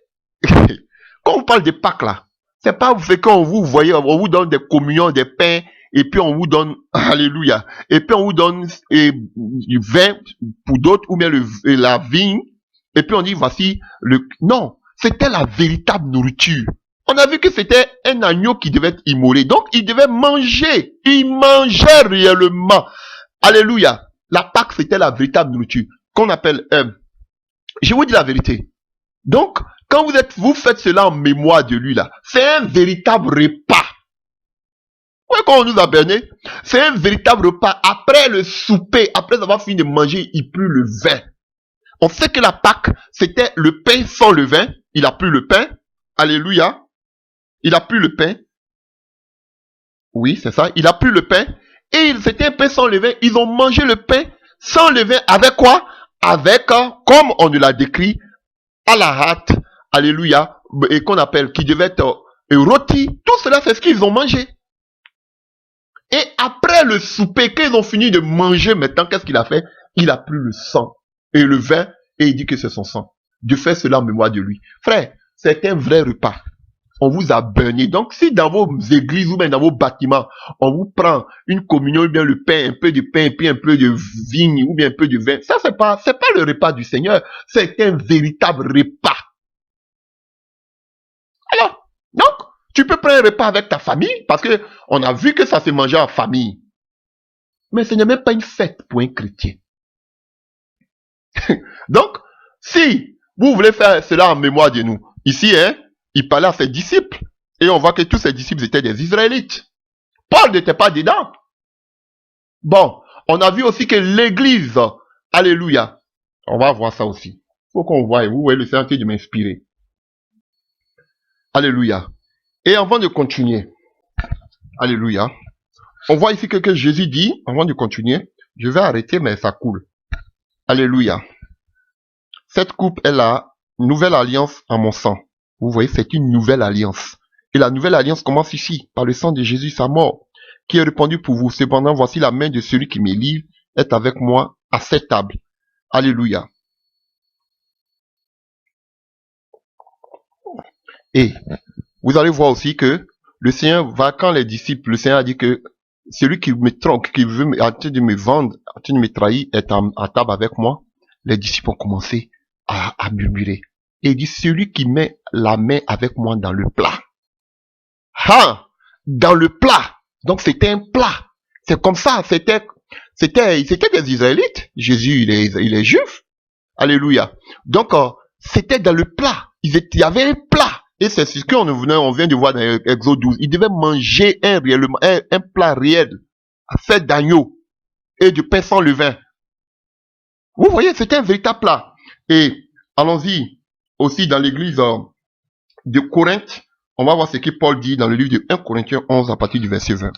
quand on parle de Pâques là, c'est pas fait quand vous voyez, on vous donne des communions, des pains, et puis on vous donne, alléluia, et puis on vous donne du vin pour d'autres, ou bien la vigne, et puis on dit voici non, c'était la véritable nourriture. On a vu que c'était un agneau qui devait être immolé, donc il devait manger, il mangeait réellement. Alléluia. La Pâque, c'était la véritable nourriture, qu'on appelle, je vous dis la vérité. Donc, quand vous faites cela en mémoire de lui là, c'est un véritable repas. Ouais, quand on nous a berné, c'est un véritable repas. Après le souper, après avoir fini de manger, il plut le vin. On sait que la Pâque, c'était le pain sans le vin. Il a plu le pain. Alléluia. Il a plu le pain. Oui, c'est ça. Il a plu le pain. Et c'était un pain sans le vin. Ils ont mangé le pain sans le vin. Avec quoi? Avec, comme on nous l'a décrit, à la hâte, alléluia, et qu'on appelle, qui devait être rôti, tout cela, c'est ce qu'ils ont mangé. Et après le souper, quand ils ont fini de manger, maintenant, qu'est-ce qu'il a fait? Il a pris le sang et le vin, et il dit que c'est son sang. Dieu fait cela en mémoire de lui. Frère, c'est un vrai repas. On vous a berné. Donc, si dans vos églises ou bien dans vos bâtiments, on vous prend une communion, ou bien le pain, un peu de pain, puis un peu de vigne, ou bien un peu de vin, ça, c'est pas le repas du Seigneur. C'est un véritable repas. Alors, donc, tu peux prendre un repas avec ta famille, parce que on a vu que ça se mangeait en famille. Mais ce n'est même pas une fête pour un chrétien. Donc, si vous voulez faire cela en mémoire de nous, ici, il parlait à ses disciples, et on voit que tous ses disciples étaient des Israélites. Paul n'était pas dedans. Bon, on a vu aussi que l'église, alléluia, on va voir ça aussi. Il faut qu'on voie, vous voyez le Seigneur qui de m'inspirer. Alléluia. Et avant de continuer, alléluia, on voit ici que Jésus dit, avant de continuer, je vais arrêter mais ça coule. Alléluia. Cette coupe est la nouvelle alliance en mon sang. Vous voyez, c'est une nouvelle alliance. Et la nouvelle alliance commence ici, par le sang de Jésus, sa mort, qui est répandu pour vous. Cependant, voici la main de celui qui me livre est avec moi à cette table. Alléluia. Et vous allez voir aussi que le Seigneur va, quand les disciples, le Seigneur a dit que celui qui me trompe, qui veut en train de me vendre, en train de me trahir, est à table avec moi. Les disciples ont commencé à murmurer. Et il dit, celui qui met la main avec moi dans le plat. Ah, dans le plat. Donc c'était un plat. C'est comme ça, c'était des Israélites. Jésus, il est juif. Alléluia. Donc, c'était dans le plat. Il y avait un plat. Et c'est ce qu'on vient de voir dans Exode 12. Ils devaient manger un plat réel, fait d'agneau et du pain sans levain. Vous voyez, c'était un véritable plat. Et allons-y aussi dans l'église de Corinthe. On va voir ce que Paul dit dans le livre de 1 Corinthiens 11 à partir du verset 20.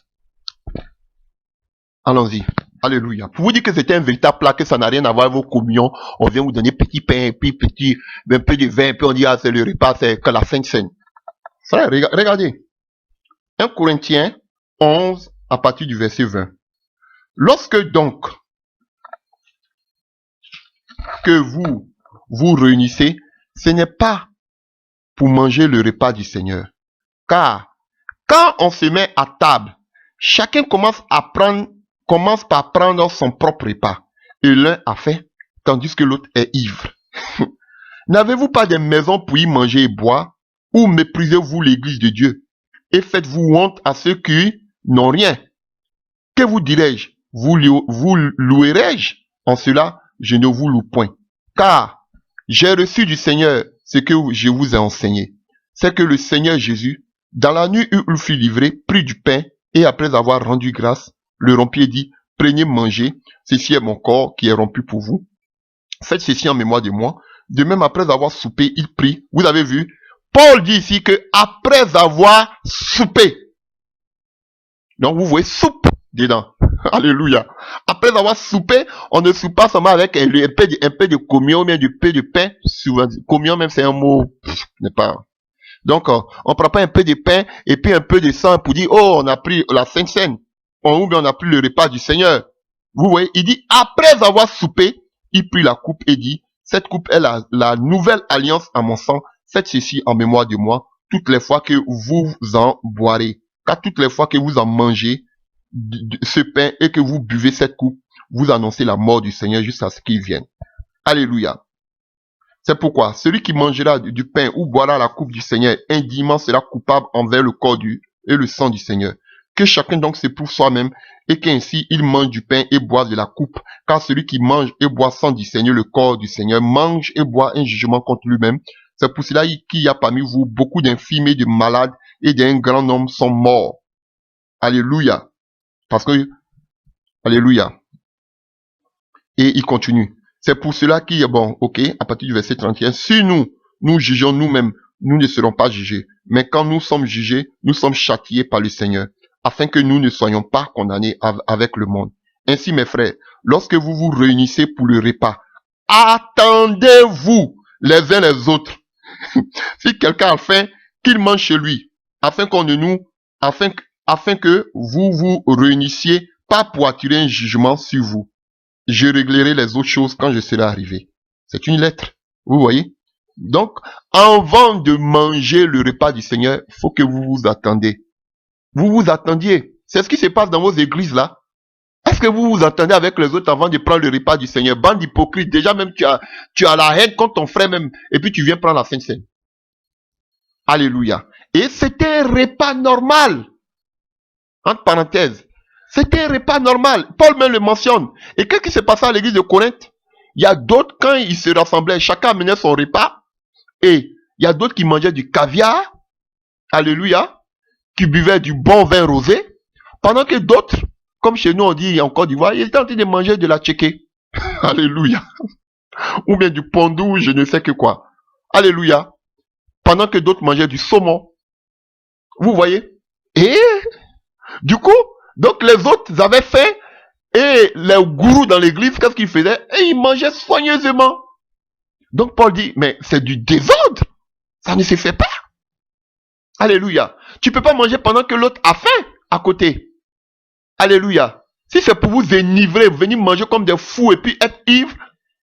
Allons-y. Alléluia. Pour vous dire que c'était un véritable plat, que ça n'a rien à voir avec vos communions, on vient vous donner petit pain, puis un peu de vin, puis on dit, ah, c'est le repas, c'est que la Sainte Seine. Frère, regardez. 1 Corinthiens 11 à partir du verset 20. Lorsque donc que vous vous réunissez, ce n'est pas pour manger le repas du Seigneur. Car quand on se met à table, chacun commence par prendre son propre repas. Et l'un a faim, tandis que l'autre est ivre. N'avez-vous pas des maisons pour y manger et boire? Ou méprisez-vous l'église de Dieu? Et faites-vous honte à ceux qui n'ont rien? Que vous dirai-je? Vous louerai-je? En cela, je ne vous loue point. Car j'ai reçu du Seigneur ce que je vous ai enseigné. C'est que le Seigneur Jésus, dans la nuit où il fut livré, prit du pain, et après avoir rendu grâce, le rompit et dit, prenez, mangez, ceci est mon corps qui est rompu pour vous. Faites ceci en mémoire de moi. De même, après avoir soupé, il prit. Vous avez vu, Paul dit ici que après avoir soupé, donc vous voyez soupe dedans. Alléluia. Après avoir soupé, on ne soupe pas seulement avec un peu de communion ou bien du peu de pain. Souvent, communion même c'est un mot, n'est pas. Donc, on prend pas un peu de pain et puis un peu de sang pour dire, oh, on a pris la Sainte Seine. Ou bien on a pris le repas du Seigneur. Vous voyez, il dit, après avoir soupé, il prit la coupe et dit, cette coupe est la nouvelle alliance à mon sang. Faites ceci en mémoire de moi toutes les fois que vous en boirez. Car toutes les fois que vous en mangez ce pain et que vous buvez cette coupe, vous annoncez la mort du Seigneur jusqu'à ce qu'il vienne. Alléluia. C'est pourquoi celui qui mangera du pain ou boira la coupe du Seigneur indûment sera coupable envers le corps et le sang du Seigneur. Que chacun donc s'éprouve soi-même et qu'ainsi il mange du pain et boive de la coupe. Car celui qui mange et boit sans discerner le corps du Seigneur mange et boit un jugement contre lui-même. C'est pour cela qu'il y a parmi vous beaucoup d'infirmes et de malades et d'un grand nombre sont morts. Alléluia. Parce que, alléluia. Et il continue. C'est pour cela qu'il y a, bon, ok, à partir du verset 31, si nous jugeons nous-mêmes, nous ne serons pas jugés. Mais quand nous sommes jugés, nous sommes châtiés par le Seigneur, afin que nous ne soyons pas condamnés avec le monde. Ainsi, mes frères, lorsque vous vous réunissez pour le repas, attendez-vous les uns les autres. Si quelqu'un a faim, qu'il mange chez lui, afin que vous vous réunissiez, pas pour attirer un jugement sur vous. Je réglerai les autres choses quand je serai arrivé. C'est une lettre. Vous voyez? Donc, avant de manger le repas du Seigneur, il faut que vous vous attendez. Vous vous attendiez. C'est ce qui se passe dans vos églises là. Est-ce que vous vous attendez avec les autres avant de prendre le repas du Seigneur? Bande hypocrite. Déjà même tu as la haine contre ton frère même. Et puis tu viens prendre la Sainte Seine. Alléluia. Et c'était un repas normal. Entre parenthèses. C'était un repas normal. Paul même le mentionne. Et qu'est-ce qui s'est passé à l'église de Corinthe? Il y a d'autres, quand ils se rassemblaient, chacun amenait son repas. Et il y a d'autres qui mangeaient du caviar. Alléluia. Qui buvaient du bon vin rosé. Pendant que d'autres, comme chez nous on dit en Côte d'Ivoire, ils étaient en train de manger de la tchéké. Alléluia. Ou bien du pondou, je ne sais que quoi. Alléluia. Pendant que d'autres mangeaient du saumon. Vous voyez? Et du coup, donc les autres avaient faim et les gourous dans l'église, qu'est-ce qu'ils faisaient? Et ils mangeaient soigneusement. Donc Paul dit, mais c'est du désordre. Ça ne se fait pas. Alléluia. Tu peux pas manger pendant que l'autre a faim à côté. Alléluia. Si c'est pour vous enivrer, venir manger comme des fous et puis être ivre,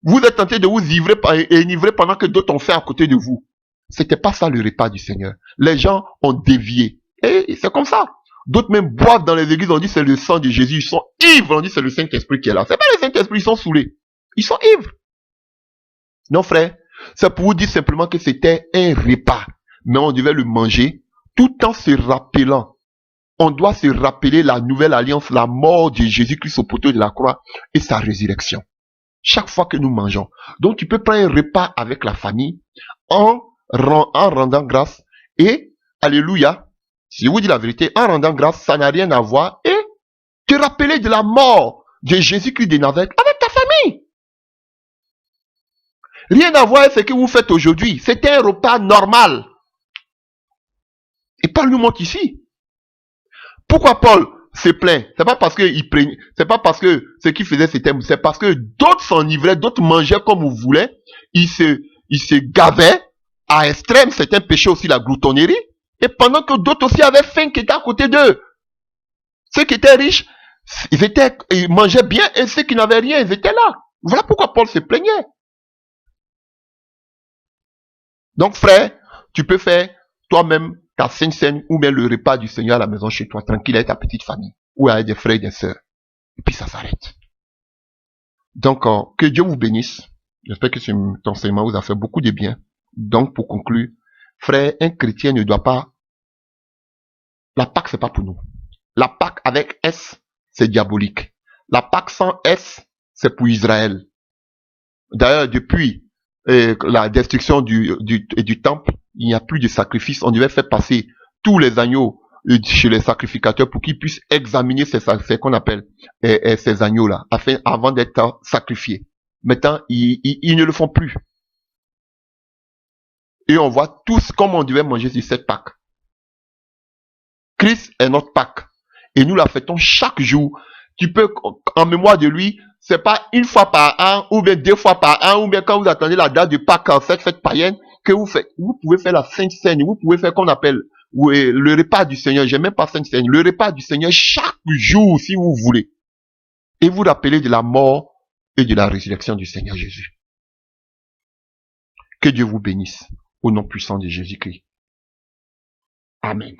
vous êtes tenté de vous enivrer pendant que d'autres ont faim à côté de vous. C'était pas ça le repas du Seigneur. Les gens ont dévié. Et c'est comme ça. D'autres même boivent dans les églises, on dit c'est le sang de Jésus, ils sont ivres, on dit c'est le Saint-Esprit qui est là. C'est pas le Saint-Esprit, ils sont saoulés. Ils sont ivres. Non frère, c'est pour vous dire simplement que c'était un repas. Mais on devait le manger tout en se rappelant. On doit se rappeler la nouvelle alliance, la mort de Jésus-Christ au poteau de la croix et sa résurrection. Chaque fois que nous mangeons. Donc tu peux prendre un repas avec la famille en rendant grâce et, alléluia, si je vous dis la vérité, en rendant grâce, ça n'a rien à voir et te rappeler de la mort de Jésus-Christ de Nazareth avec ta famille. Rien à voir avec ce que vous faites aujourd'hui. C'était un repas normal. Et Paul nous montre ici. Pourquoi Paul se plaint? C'est pas parce que c'est pas parce que ce qu'il faisait c'était, c'est parce que d'autres s'enivraient, d'autres mangeaient comme vous voulez. Ils se gavaient à extrême. C'est un péché aussi la gloutonnerie. Et pendant que d'autres aussi avaient faim qui étaient à côté d'eux. Ceux qui étaient riches, ils mangeaient bien et ceux qui n'avaient rien, ils étaient là. Voilà pourquoi Paul se plaignait. Donc frère, tu peux faire toi-même ta Sainte Seine ou bien le repas du Seigneur à la maison chez toi, tranquille avec ta petite famille ou avec des frères et des sœurs. Et puis ça s'arrête. Donc que Dieu vous bénisse. J'espère que cet enseignement vous a fait beaucoup de bien. Donc pour conclure, frère, un chrétien ne doit pas... La Pâque, c'est pas pour nous. La Pâque avec S, c'est diabolique. La Pâque sans S, c'est pour Israël. D'ailleurs, depuis la destruction du temple, il n'y a plus de sacrifice. On devait faire passer tous les agneaux chez les sacrificateurs pour qu'ils puissent examiner ces qu'on appelle ces agneaux-là, avant d'être sacrifiés. Maintenant, ils ne le font plus. Et on voit tous comment on devait manger sur cette Pâque. Christ est notre Pâque. Et nous la fêtons chaque jour. Tu peux, en mémoire de lui, c'est pas une fois par an, ou bien 2 fois par an, ou bien quand vous attendez la date de Pâques, cette fête païenne, que vous faites. Vous pouvez faire la Sainte Seine, vous pouvez faire qu'on appelle le repas du Seigneur. J'aime même pas Sainte Seine. Le repas du Seigneur chaque jour, si vous voulez. Et vous rappelez de la mort et de la résurrection du Seigneur Jésus. Que Dieu vous bénisse au nom puissant de Jésus-Christ. Amen.